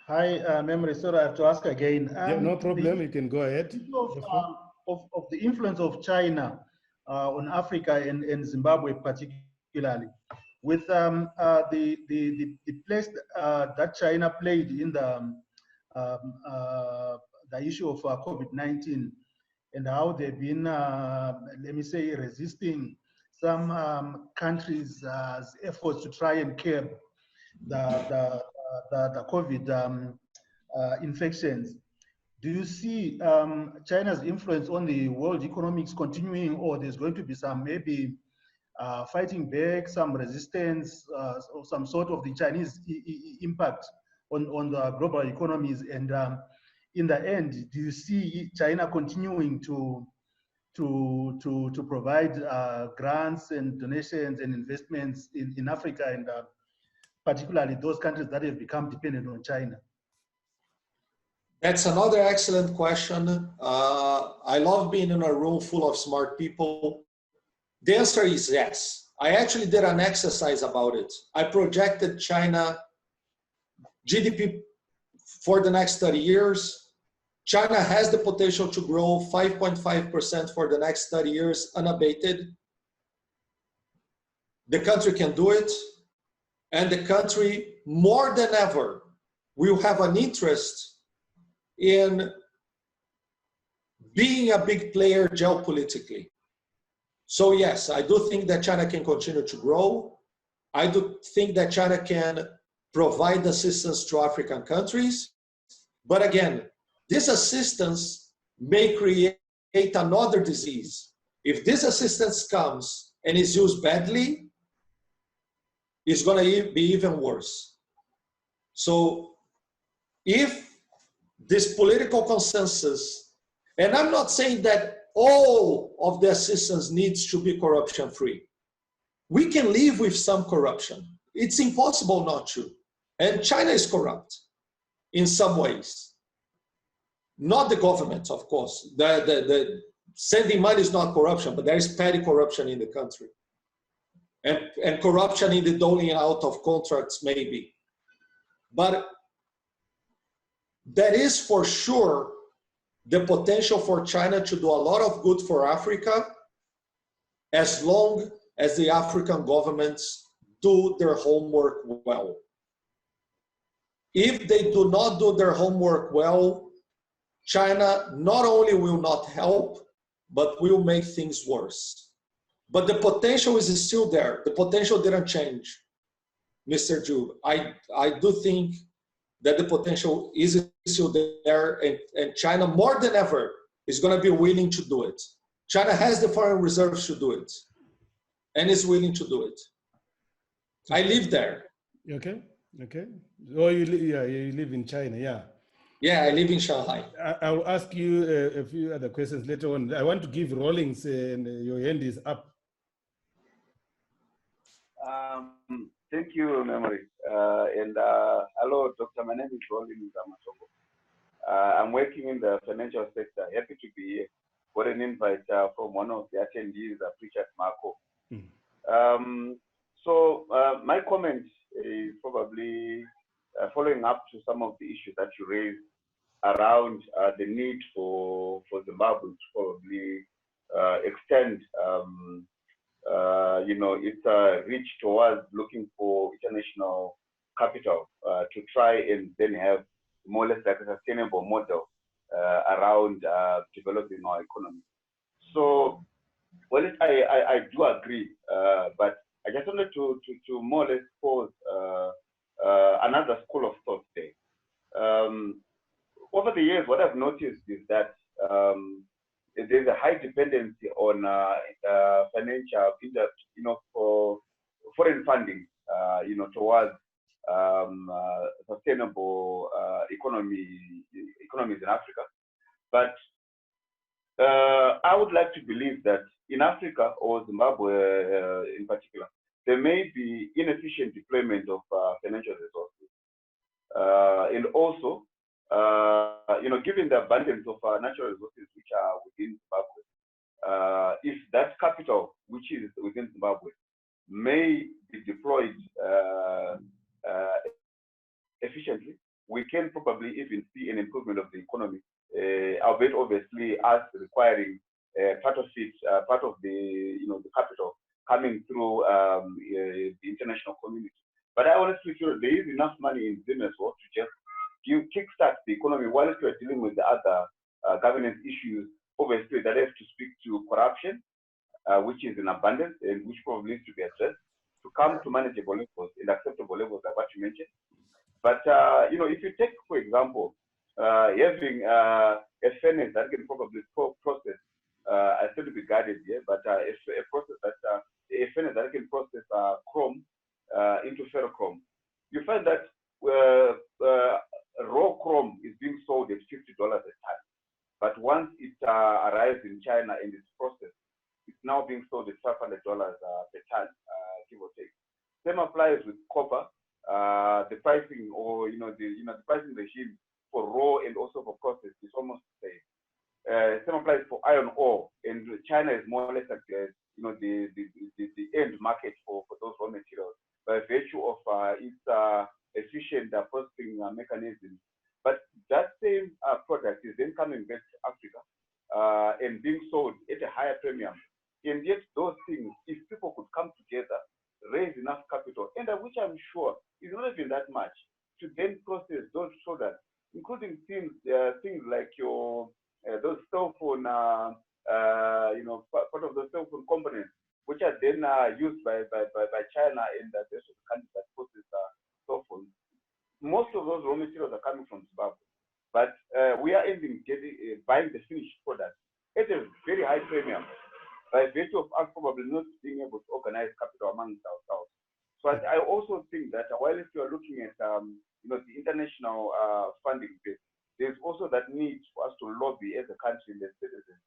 Hi, Memory. Sorry, I have to ask again. Yeah, no problem. You can go ahead. Of the influence of China on Africa and Zimbabwe particularly, with the place that China played in the issue of COVID-19 and how they've been, let me say, resisting some countries' efforts to try and curb the COVID infections. Do you see China's influence on the world economics continuing, or there's going to be some maybe fighting back, some resistance, or some sort of the Chinese impact on the global economies? And in the end, do you see China continuing to provide grants and donations and investments in Africa, and particularly those countries that have become dependent on China? That's another excellent question. I love being in a room full of smart people. The answer is yes. I actually did an exercise about it. I projected China GDP for the next 30 years. China has the potential to grow 5.5% for the next 30 years unabated. The country can do it. And the country, more than ever, will have an interest in being a big player geopolitically. So yes, I do think that China can continue to grow. I do think that China can provide assistance to African countries. But again, this assistance may create another disease. If this assistance comes and is used badly, it's going to be even worse. So if this political consensus, and I'm not saying that all of the assistance needs to be corruption-free. We can live with some corruption. It's impossible not to. And China is corrupt in some ways. Not the government, of course. The sending money is not corruption, but there is petty corruption in the country. And corruption in the doling out of contracts, maybe. But there is for sure the potential for China to do a lot of good for Africa as long as the African governments do their homework well. If they do not do their homework well, China not only will not help, but will make things worse. But the potential is still there. The potential didn't change, Mr. Ju. I do think that the potential is still there, and China more than ever is going to be willing to do it. China has the foreign reserves to do it, and is willing to do it. I live there. Okay, okay. Oh, you live in China, yeah. Yeah, I live in Shanghai. I'll ask you a few other questions later on. I want to give Rawlings, and your hand is up. Thank you, Memory. Hello, Doctor. My name is Rawlings Amatoko. I'm working in the financial sector. Happy to be here. Got an invite from one of the attendees, Richard Marco. My comment is probably following up to some of the issues that you raised around the need for Zimbabwe to probably extend it's reached towards looking for international capital to try and then have more or less like a sustainable model around developing our economy. So, well, I do agree, but I just wanted to more or less pose another school of thought there. Over the years, what I've noticed is that there's a high dependency on financial, for foreign funding, towards sustainable economies in Africa. But I would like to believe that in Africa, or Zimbabwe in particular, there may be inefficient deployment of financial resources. And also, given the abundance of natural resources which are within Zimbabwe, if that capital which is within Zimbabwe may be deployed efficiently, we can probably even see an improvement of the economy, albeit obviously us requiring part of it, part of the the capital coming through the international community. But I honestly feel there is enough money in Zim as well to just kickstart the economy while we're dealing with the other governance issues, obviously that has to speak to corruption, which is in abundance and which probably needs to be addressed to come to manageable levels and acceptable levels like what you mentioned. But if you take, for example, having a furnace that can probably process, I still to be guided here, but a furnace that can process chrome into ferrochrome, you find that raw chrome is being sold at $50 a ton. But once it arrives in China and it's processed, it's now being sold at $500 per ton, give or take. Same applies with copper. The pricing, or the pricing regime for raw and also for processed is almost the same. Same applies for iron ore, and China is more or less like the end market for those raw materials by virtue of its efficient processing mechanism. But that same product is then coming back to Africa and being sold at a higher premium. And yet those things, if people could come together, raise enough capital, and which I'm sure is not even that much, to then process those products, including things like your those cell phone, part of the cell phone components, which are then used by China and the rest of the countries that process cell phones. Most of those raw materials are coming from Zimbabwe, but we are ending buying the finished product at a very high premium by virtue of us probably not being able to organize capital amongst ourselves. So I also think that while if you are looking at the international funding base, there's also that need for us to lobby as a country and as citizens,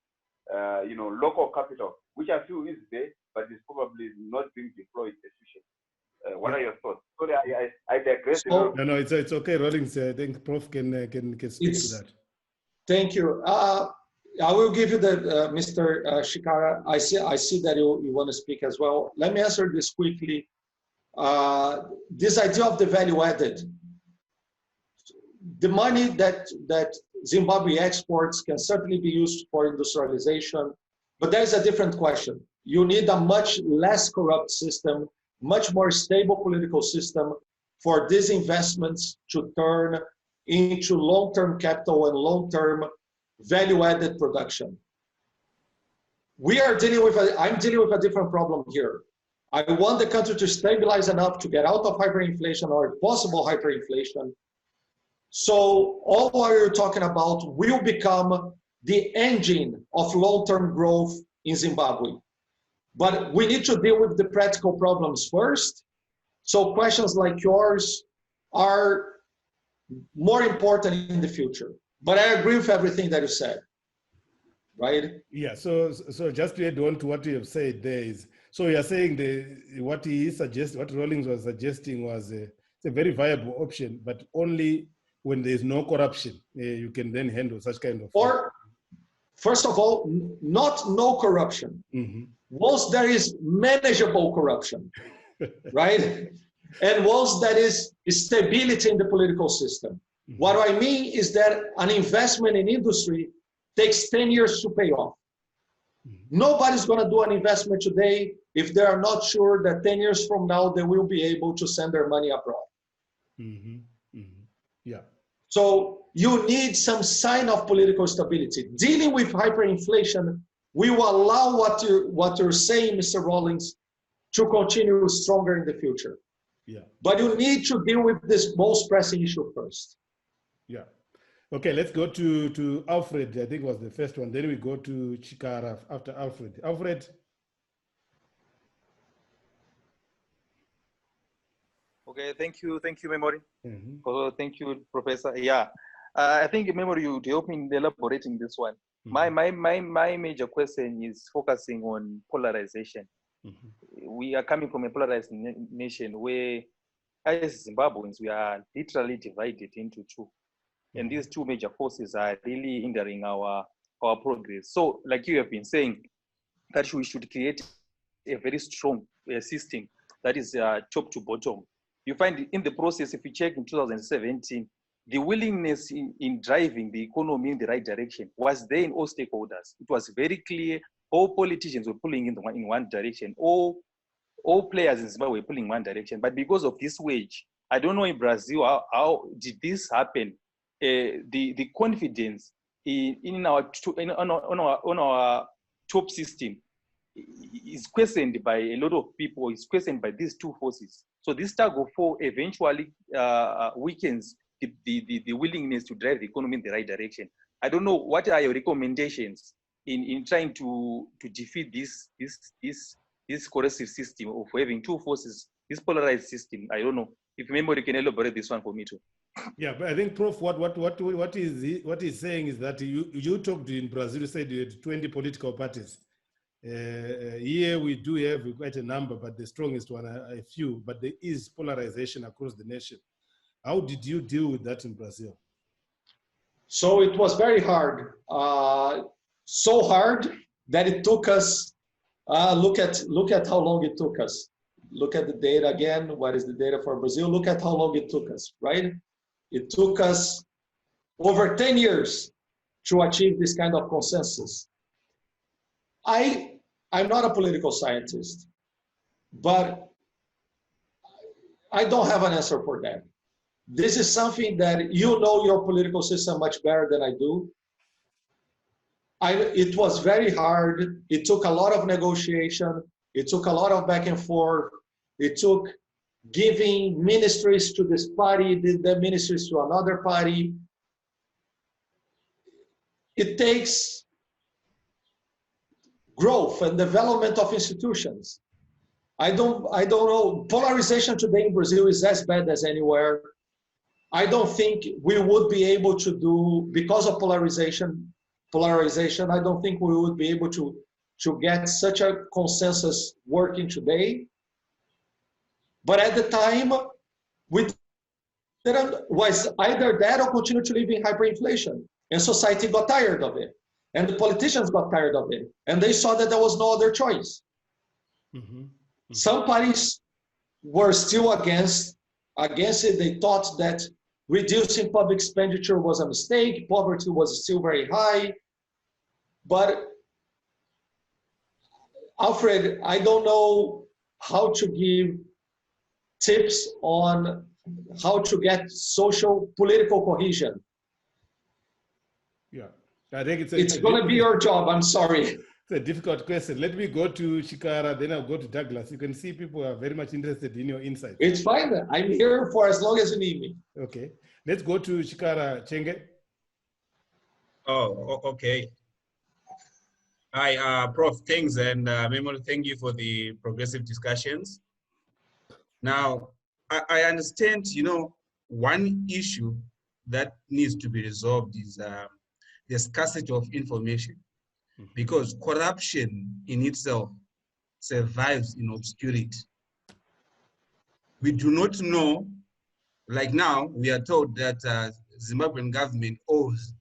local capital, which I feel is there, but is probably not being deployed efficiently. What are your thoughts? Sorry, I digress. No, it's okay, Rollins. I think Prof can speak to that. Thank you. I will give you the Mr. Shikara. I see that you want to speak as well. Let me answer this quickly. This idea of the value added, the money that Zimbabwe exports can certainly be used for industrialization, but there is a different question. You need a much less corrupt system, much more stable political system for these investments to turn into long-term capital and long-term value-added production. I'm dealing with a different problem here. I want the country to stabilize enough to get out of hyperinflation or possible hyperinflation. So all what you're talking about will become the engine of long-term growth in Zimbabwe. But we need to deal with the practical problems first. So questions like yours are more important in the future. But I agree with everything that you said, right? Yeah, so just to add on to what you have said there is, so you are saying what Rollins was suggesting was it's a very viable option, but only when there is no corruption, you can then handle such kind of. Or, first of all, not no corruption. Mm-hmm. Once there is manageable corruption, right? And once there is stability in the political system. Mm-hmm. What I mean is that an investment in industry takes 10 years to pay off. Nobody's going to do an investment today if they are not sure that 10 years from now they will be able to send their money abroad. Yeah. So you need some sign of political stability. Dealing with hyperinflation will allow what you're saying, Mr. Rawlings, to continue stronger in the future. Yeah. But you need to deal with this most pressing issue first. Yeah. Okay, let's go to Alfred, I think was the first one. Then we go to Chikara after Alfred. Alfred. Okay, thank you, Memory. Thank you, Professor. Yeah, I think Memory, you help me in elaborating this one. My major question is focusing on polarization. We are coming from a polarized nation where, as Zimbabweans, we are literally divided into two. And these two major forces are really hindering our progress. So, like you have been saying, that we should create a very strong system that is top to bottom. You find in the process, if you check in 2017, the willingness in driving the economy in the right direction was there in all stakeholders. It was very clear. All politicians were pulling in one direction. All players in Zimbabwe were pulling in one direction. But because of this wage, I don't know in Brazil, how did this happen? The confidence on our top system is questioned by a lot of people, is questioned by these two forces. So this tug of war eventually weakens the willingness to drive the economy in the right direction. I don't know, what are your recommendations in trying to defeat this corrosive system of having two forces, this polarized system? I don't know if Memory can elaborate this one for me too. Yeah, but I think, Prof, what he's saying is that you talked in Brazil, you said you had 20 political parties. Here we do have quite a number, but the strongest one are a few, but there is polarization across the nation. How did you deal with that in Brazil? So it was very hard, so hard that it took us, look at how long it took us. Look at the data again. What is the data for Brazil? Look at how long it took us, right? It took us over 10 years to achieve this kind of consensus. I'm not a political scientist, but I don't have an answer for that. This is something that you know your political system much better than I do. It was very hard. It took a lot of negotiation. It took a lot of back and forth. It took giving ministries to this party, the ministries to another party. It takes growth and development of institutions. I don't know. Polarization today in Brazil is as bad as anywhere. I don't think we would be able to do, because of polarization, I don't think we would be able to get such a consensus working today. But at the time, was either that or continue to live in hyperinflation. And society got tired of it. And the politicians got tired of it. And they saw that there was no other choice. Some parties were still against it. They thought that reducing public expenditure was a mistake. Poverty was still very high. But Alfred, I don't know how to give tips on how to get social political cohesion. Yeah, I think it's going to be your job. I'm sorry. It's a difficult question. Let me go to Chikara, then I'll go to Douglas. You can see people are very much interested in your insights. It's fine. I'm here for as long as you need me. Okay. Let's go to Chikara Chenge. Oh, okay. Hi, Prof. Thanks, and Memory, thank you for the progressive discussions. Now, I understand, one issue that needs to be resolved is the scarcity of information, because corruption in itself survives in obscurity. We do not know, like now, we are told that Zimbabwean government owes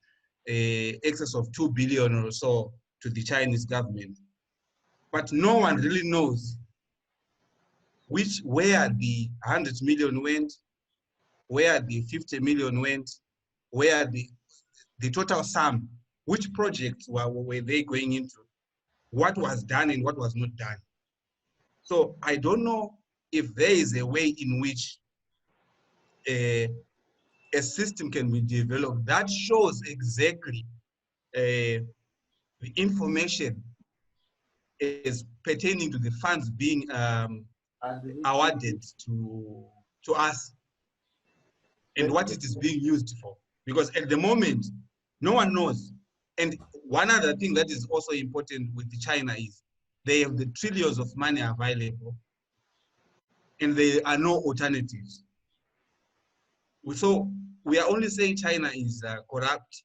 excess of 2 billion or so to the Chinese government, but no one really knows where the 100 million went, where the 50 million went, where the total sum, which projects were they going into. what was done and what was not done. So I don't know if there is a way in which a system can be developed that shows exactly the information is pertaining to the funds being awarded to us and what it is being used for. Because at the moment, no one knows. And one other thing that is also important with China is they have the trillions of money available and there are no alternatives. So we are only saying China is corrupt,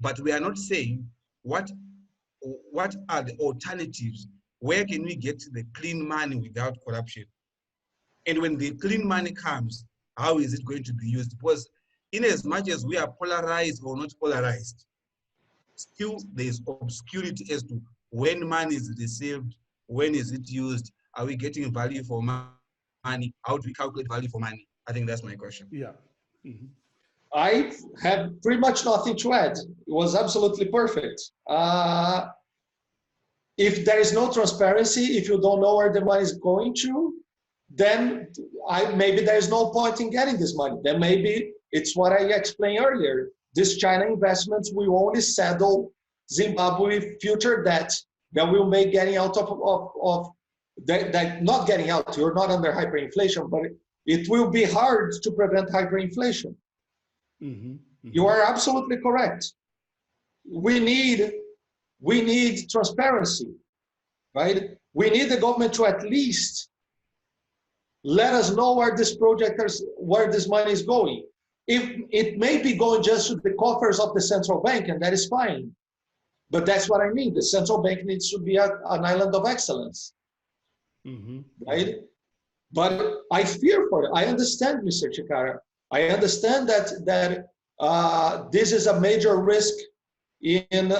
but we are not saying what are the alternatives. Where can we get the clean money without corruption? And when the clean money comes, how is it going to be used? Because in as much as we are polarized or not polarized, still there is obscurity as to when money is received, when is it used, are we getting value for money, how do we calculate value for money? I think that's my question. Yeah. Mm-hmm. I have pretty much nothing to add. It was absolutely perfect. If there is no transparency, if you don't know where the money is going to, then maybe there is no point in getting this money. Then maybe it's what I explained earlier. These China investments will only settle Zimbabwe future debt that will make getting out of that not getting out. You're not under hyperinflation, but it will be hard to prevent hyperinflation. Mm-hmm. Mm-hmm. You are absolutely correct. We need transparency, right? We need the government to at least let us know where where this money is going. If it may be going just to the coffers of the central bank, and that is fine. But that's what I mean. The central bank needs to be an island of excellence, mm-hmm. Right? But I fear for it. I understand, Mr. Chikara. I understand that this is a major risk in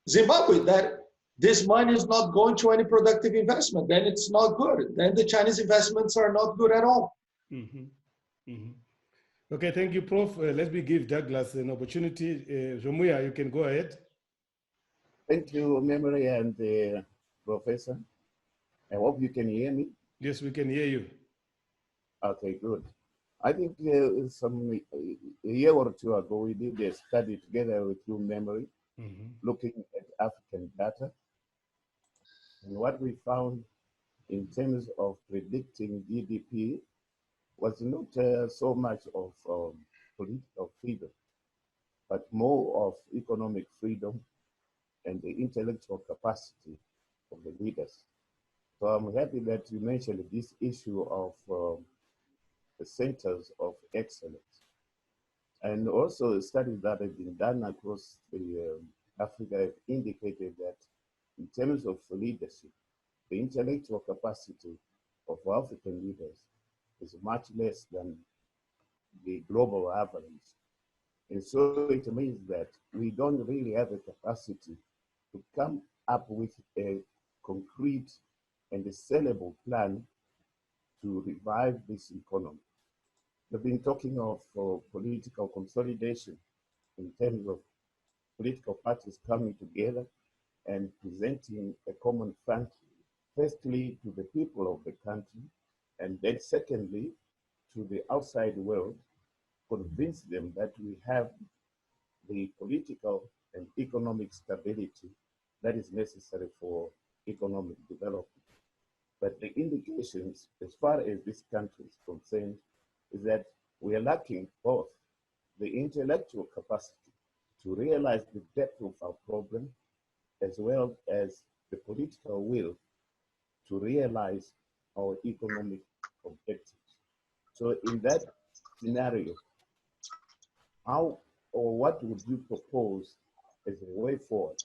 Zimbabwe, that this money is not going to any productive investment. Then it's not good. Then the Chinese investments are not good at all. Mm-hmm. Mm-hmm. Okay, thank you, Prof. Let me give Douglas an opportunity. Jomuya, you can go ahead. Thank you, Memory and Professor. I hope you can hear me. Yes, we can hear you. Okay, good. I think a year or two ago, we did a study together with you, Memory, mm-hmm. looking at African data. And what we found in terms of predicting GDP was not so much of political freedom, but more of economic freedom and the intellectual capacity of the leaders. So I'm happy that you mentioned this issue of the centers of excellence. And also studies that have been done across Africa have indicated that in terms of leadership, the intellectual capacity of African leaders is much less than the global average. And so it means that we don't really have a capacity to come up with a concrete and a sellable plan to revive this economy. We've been talking of political consolidation in terms of political parties coming together and presenting a common front, firstly to the people of the country, and then secondly to the outside world, convince them that we have the political and economic stability that is necessary for economic development. But the indications, as far as this country is concerned, is that we are lacking both the intellectual capacity to realize the depth of our problem, as well as the political will to realize our economic objectives. So in that scenario, how or what would you propose as a way forward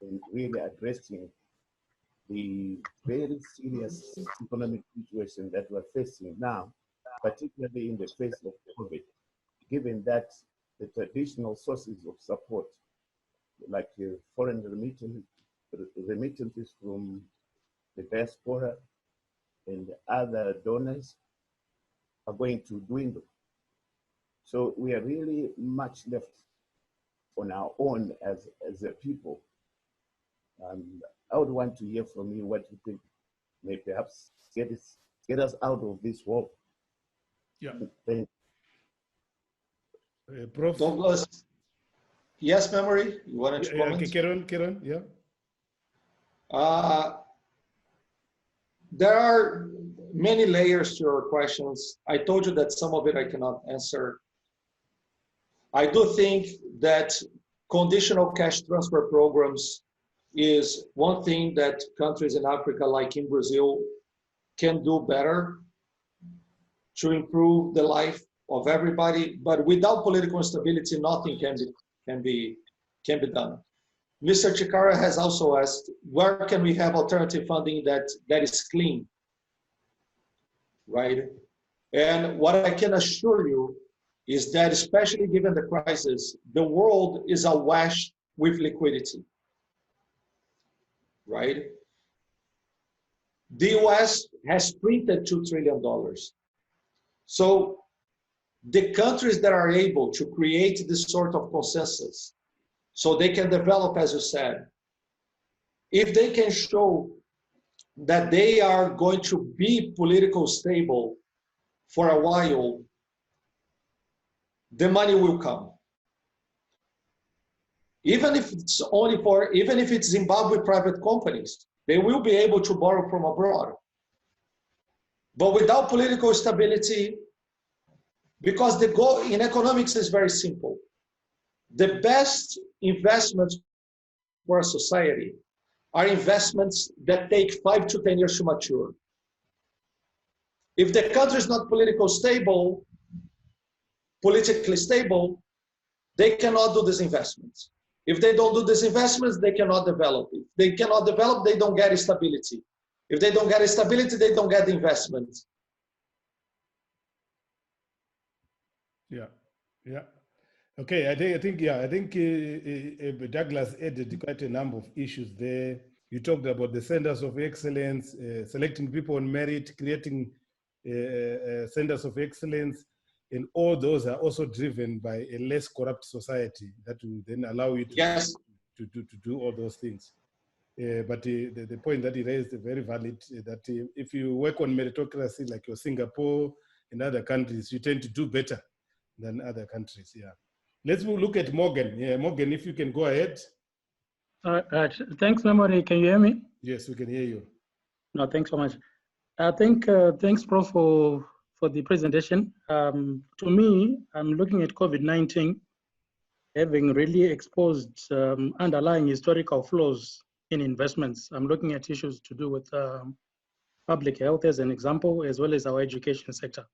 in really addressing the very serious economic situation that we're facing now, particularly in the face of COVID, given that the traditional sources of support, like foreign remittances from the diaspora and other donors, are going to dwindle. So we are really much left on our own as a people And I would want to hear from you what you think may perhaps get us out of this war. Yeah. Thank Prof. Douglas, yes, Memory, you wanted to comment? Okay, Karen, yeah. There are many layers to your questions. I told you that some of it I cannot answer. I do think that conditional cash transfer programs is one thing that countries in Africa, like in Brazil, can do better to improve the life of everybody. But without political instability, nothing can be done. Mr. Chikara has also asked, where can we have alternative funding that is clean, right? And what I can assure you is that, especially given the crisis, the world is awash with liquidity, right? The US has printed $2 trillion. So the countries that are able to create this sort of consensus, so they can develop, as you said, if they can show that they are going to be politically stable for a while, the money will come. Even if it's Zimbabwe private companies, they will be able to borrow from abroad. But without political stability, because the goal in economics is very simple. The best investments for a society are investments that take 5 to 10 years to mature. If the country is not politically stable, they cannot do these investments. If they don't do these investments, they cannot develop. If they cannot develop, they don't get stability. If they don't get stability, they don't get the investment. Yeah. Okay, I think Douglas added quite a number of issues there. You talked about the centers of excellence, selecting people on merit, creating centers of excellence, and all those are also driven by a less corrupt society that will then allow you to do all those things. But the point that he raised is very valid, that if you work on meritocracy like your Singapore and other countries, you tend to do better than other countries. Yeah. Let's look at Morgan. Yeah, Morgan, if you can go ahead. Thanks, Memory. Can you hear me? Yes, we can hear you. No, thanks so much. I think thanks, Prof, for the presentation. To me, I'm looking at COVID-19 having really exposed underlying historical flaws in investments. I'm looking at issues to do with public health as an example, as well as our education sector.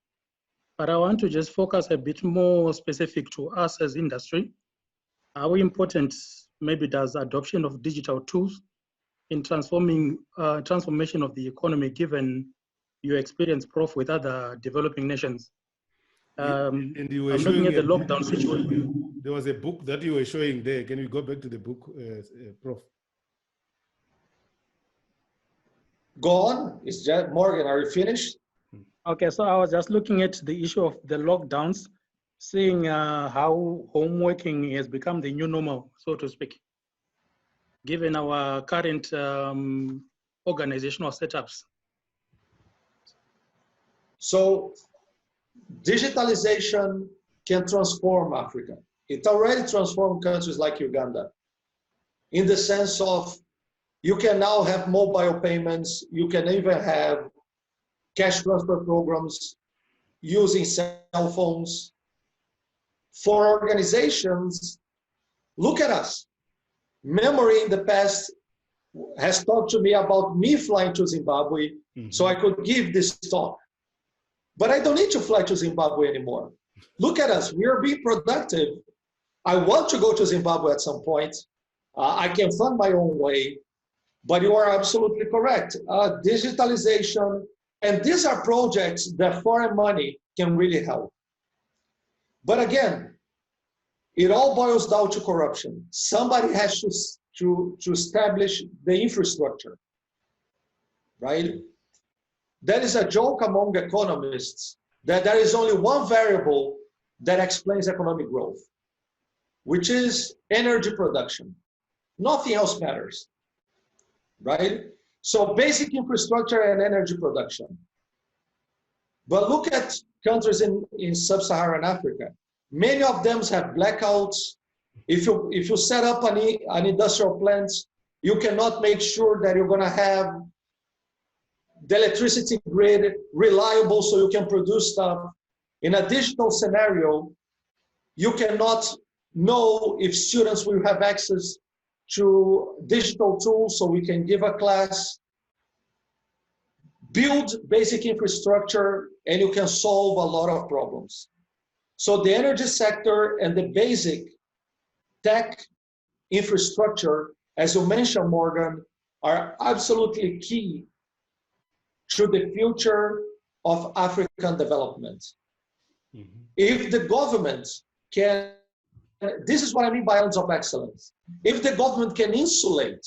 But I want to just focus a bit more specific to us as industry. How important maybe does adoption of digital tools in transformation of the economy, given your experience, Prof, with other developing nations? And you were I'm looking at the lockdown situation. There was a book that you were showing there. Can you go back to the book, Prof? Go on. Is that Morgan? Are you finished? Okay, so I was just looking at the issue of the lockdowns, seeing how home working has become the new normal, so to speak, given our current organizational setups. So digitalization can transform Africa. It already transformed countries like Uganda in the sense of you can now have mobile payments, you can even have cash transfer programs using cell phones. For organizations, look at us. Memory in the past has talked to me about me flying to Zimbabwe so I could give this talk. But I don't need to fly to Zimbabwe anymore. Look at us, we are being productive. I want to go to Zimbabwe at some point. I can fund my own way, but you are absolutely correct. Digitalization, and these are projects that foreign money can really help. But again, it all boils down to corruption. Somebody has to establish the infrastructure, right? There is a joke among economists that there is only one variable that explains economic growth, which is energy production. Nothing else matters. right? So basic infrastructure and energy production. But look at countries in Sub-Saharan Africa. Many of them have blackouts. If you set up an industrial plant, you cannot make sure that you're gonna have the electricity grid reliable so you can produce stuff. In a digital scenario, you cannot know if students will have access to digital tools so we can give a class. Build basic infrastructure and you can solve a lot of problems. So the energy sector and the basic tech infrastructure, as you mentioned, Morgan, are absolutely key to the future of African development. Mm-hmm. If the government can, this is what I mean by islands of excellence. If the government can insulate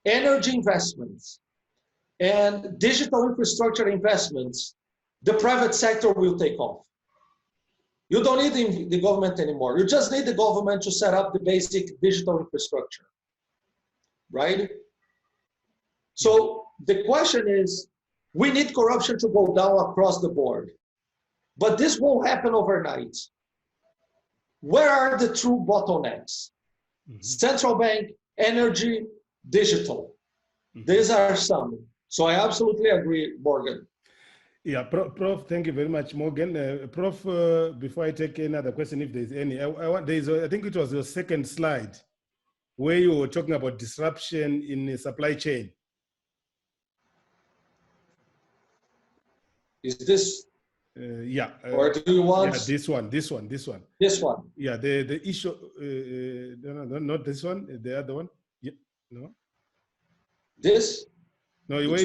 energy investments and digital infrastructure investments, the private sector will take off. You don't need the government anymore. You just need the government to set up the basic digital infrastructure, right? So the question is, we need corruption to go down across the board, but this won't happen overnight. Where are the true bottlenecks? Mm-hmm. Central bank, energy, digital. Mm-hmm. These are some. So I absolutely agree, Morgan. Yeah, Prof, thank you very much, Morgan. Prof, before I take another question, if there's any, I think it was your second slide where you were talking about disruption in the supply chain. Is this? Yeah. Or do you want? Yeah, this one. This one. Yeah, the issue, no, not this one, the other one. Yeah, no. This? No, you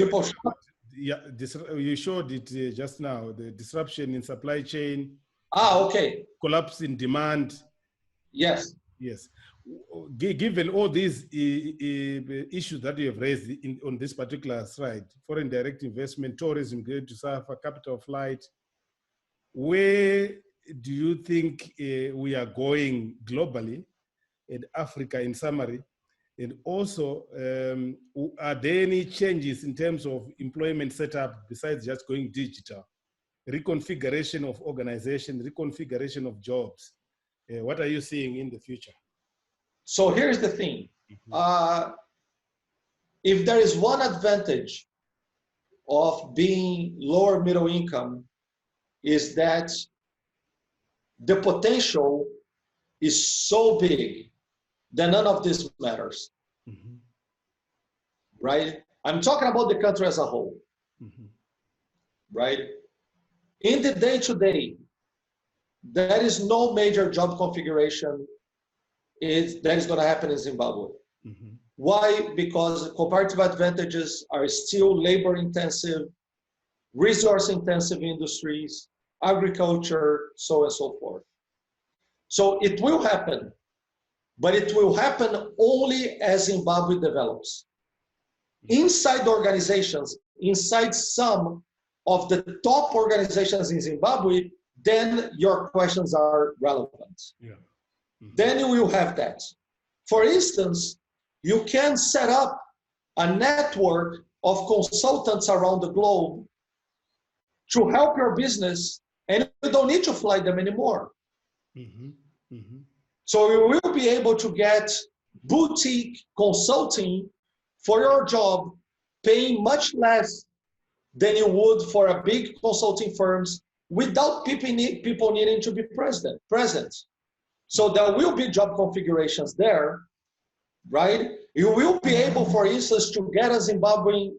showed it just now, the disruption in supply chain. Okay. Collapse in demand. Yes. Yes. Given all these issues that you have raised on this particular slide, foreign direct investment, tourism going to suffer, capital flight, where do you think we are going globally in Africa in summary? And also, are there any changes in terms of employment setup besides just going digital? Reconfiguration of organization, reconfiguration of jobs. What are you seeing in the future? So here's the thing. Mm-hmm. If there is one advantage of being lower middle income, is that the potential is so big that none of this matters. Mm-hmm. Right? I'm talking about the country as a whole. Mm-hmm. Right? In the day-to-day, there is no major job configuration that is going to happen in Zimbabwe. Mm-hmm. Why? Because comparative advantages are still labor-intensive, resource-intensive industries, agriculture, so on and so forth. So it will happen, but it will happen only as Zimbabwe develops. Inside organizations, inside some of the top organizations in Zimbabwe, then your questions are relevant. Yeah. Mm-hmm. Then you will have that. For instance, you can set up a network of consultants around the globe to help your business, and you don't need to fly them anymore. Mm-hmm. Mm-hmm. So you will be able to get boutique consulting for your job, paying much less than you would for a big consulting firms without people needing to be present. So there will be job configurations there, right? You will be able, for instance, to get a Zimbabwean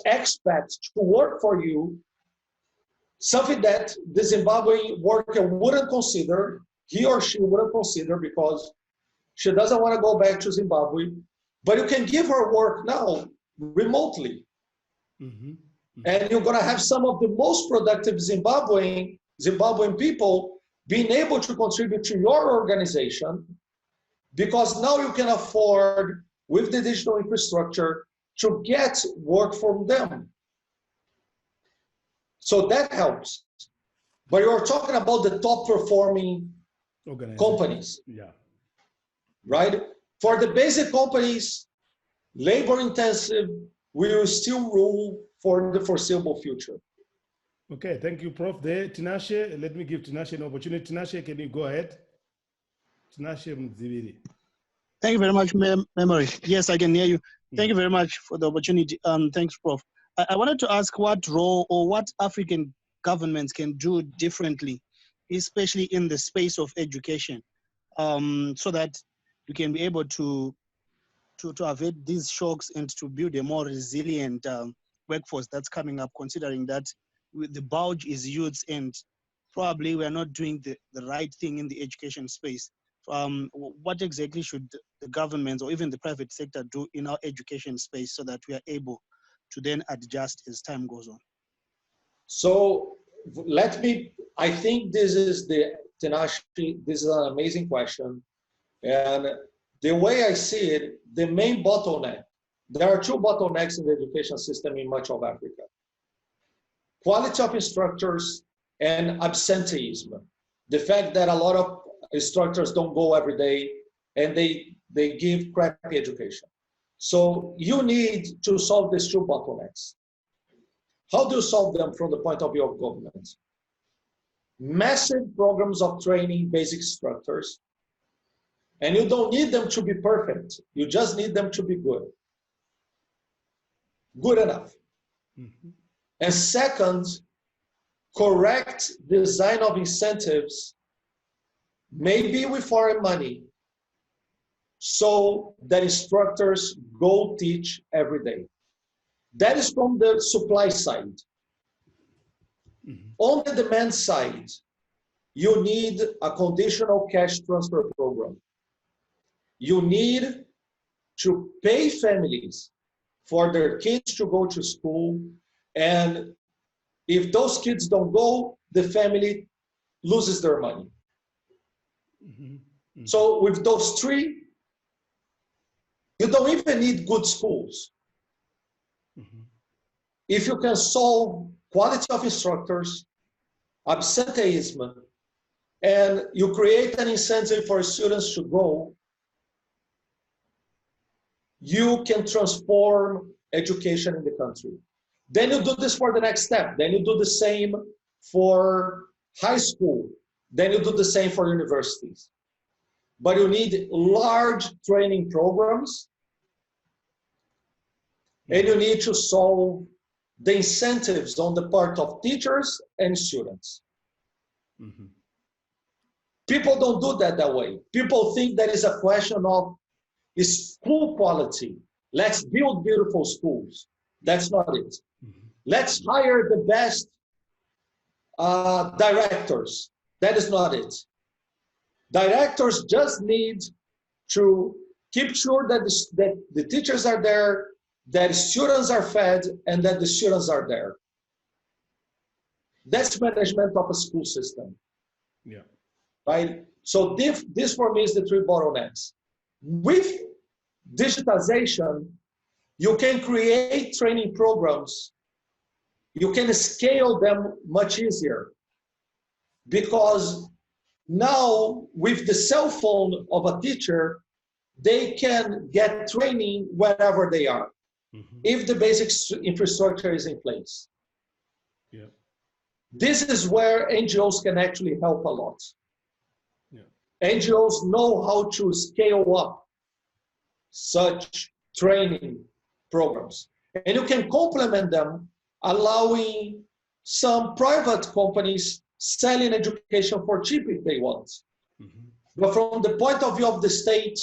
expat to work for you, something that the Zimbabwean worker wouldn't consider, he or she wouldn't consider because she doesn't want to go back to Zimbabwe, but you can give her work now remotely. Mm-hmm. Mm-hmm. And you're going to have some of the most productive Zimbabwean people being able to contribute to your organization because now you can afford, with the digital infrastructure, to get work from them. So that helps. But you're talking about the top performing companies. Yeah. Right? For the basic companies, labor intensive will still rule for the foreseeable future. Okay, thank you, Prof. There, Tinashe, let me give Tinashe an opportunity. Tinashe, can you go ahead? Tinashe Mzibiri. Thank you very much, Memory. Yes, I can hear you. Thank you very much for the opportunity. Thanks, Prof. I wanted to ask what role or what African governments can do differently, especially in the space of education, so that we can be able to avoid these shocks and to build a more resilient workforce that's coming up, considering that the bulge is youths and probably we are not doing the right thing in the education space. What exactly should the governments or even the private sector do in our education space so that we are able to then adjust as time goes on? So I think this is this is an amazing question. And the way I see it, the main bottleneck, there are two bottlenecks in the education system in much of Africa. Quality of instructors and absenteeism. The fact that a lot of instructors don't go every day and they give crappy education. So you need to solve these two bottlenecks. How do you solve them from the point of view of government? Massive programs of training basic instructors. And you don't need them to be perfect. You just need them to be good. Good enough. Mm-hmm. And second, correct design of incentives, maybe with foreign money, so that instructors go teach every day. That is from the supply side. Mm-hmm. On the demand side, you need a conditional cash transfer program. You need to pay families for their kids to go to school, and if those kids don't go, the family loses their money. Mm-hmm. Mm-hmm. So with those three, you don't even need good schools. Mm-hmm. If you can solve quality of instructors, absenteeism, and you create an incentive for students to go, you can transform education in the country. Then you do this for the next step. Then you do the same for high school. Then you do the same for universities. But you need large training programs, and you need to solve the incentives on the part of teachers and students. Mm-hmm. People don't do that way. People think that is a question of school quality. Let's build beautiful schools. That's not it. Mm-hmm. Let's hire the best directors. That is not it. Directors just need to keep sure that the teachers are there, that students are fed, and that the students are there. That's management of a school system. Yeah. Right? So this for me is the three bottlenecks. With digitization, you can create training programs. You can scale them much easier, because now with the cell phone of a teacher, they can get training wherever they are, mm-hmm. if the basic infrastructure is in place. Yeah. This is where NGOs can actually help a lot. Yeah. NGOs know how to scale up such training programs. And you can complement them, allowing some private companies selling education for cheap if they want. Mm-hmm. But from the point of view of the state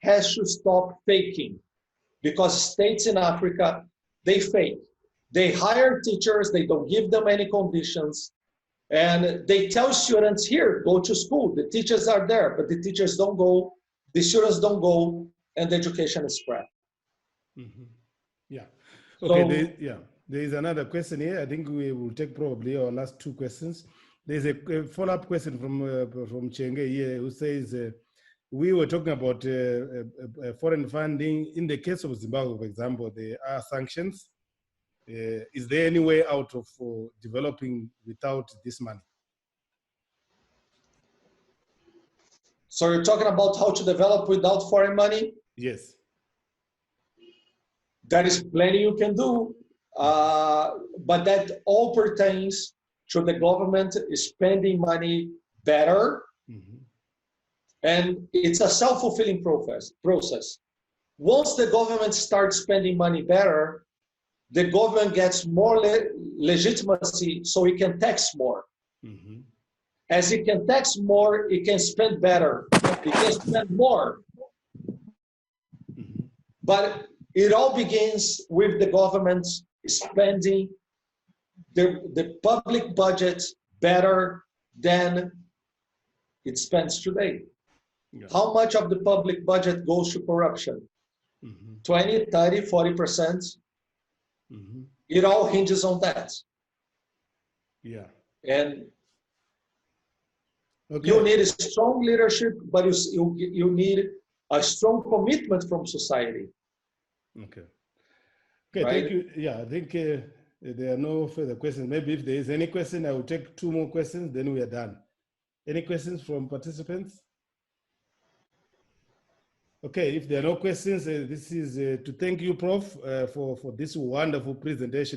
has to stop faking, because states in Africa, they fake. They hire teachers, they don't give them any conditions, and they tell students, here, go to school. The teachers are there, but the teachers don't go, the students don't go, and the education is crap. Mm-hmm. Yeah. Okay, so, there is another question here. I think we will take probably our last two questions. There's a follow-up question from Chenge here, who says, we were talking about foreign funding. In the case of Zimbabwe, for example, there are sanctions. Is there any way out of developing without this money? So you're talking about how to develop without foreign money? Yes. There is plenty you can do, but that all pertains to the government spending money better. And it's a self-fulfilling process. Once the government starts spending money better, the government gets more legitimacy, so it can tax more. As it can tax more, it can spend better. It can spend more. But it all begins with the government spending the public budget better than it spends today. How much of the public budget goes to corruption? 20, 30, 40%. It all hinges on that. Yeah. And you need a strong leadership, but you need a strong commitment from society. Okay. Okay, right? Thank you. Yeah, I think there are no further questions. Maybe if there is any question, I will take 2 more questions, then we are done. Any questions from participants? Okay, if there are no questions, this is to thank you, Prof, for this wonderful presentation.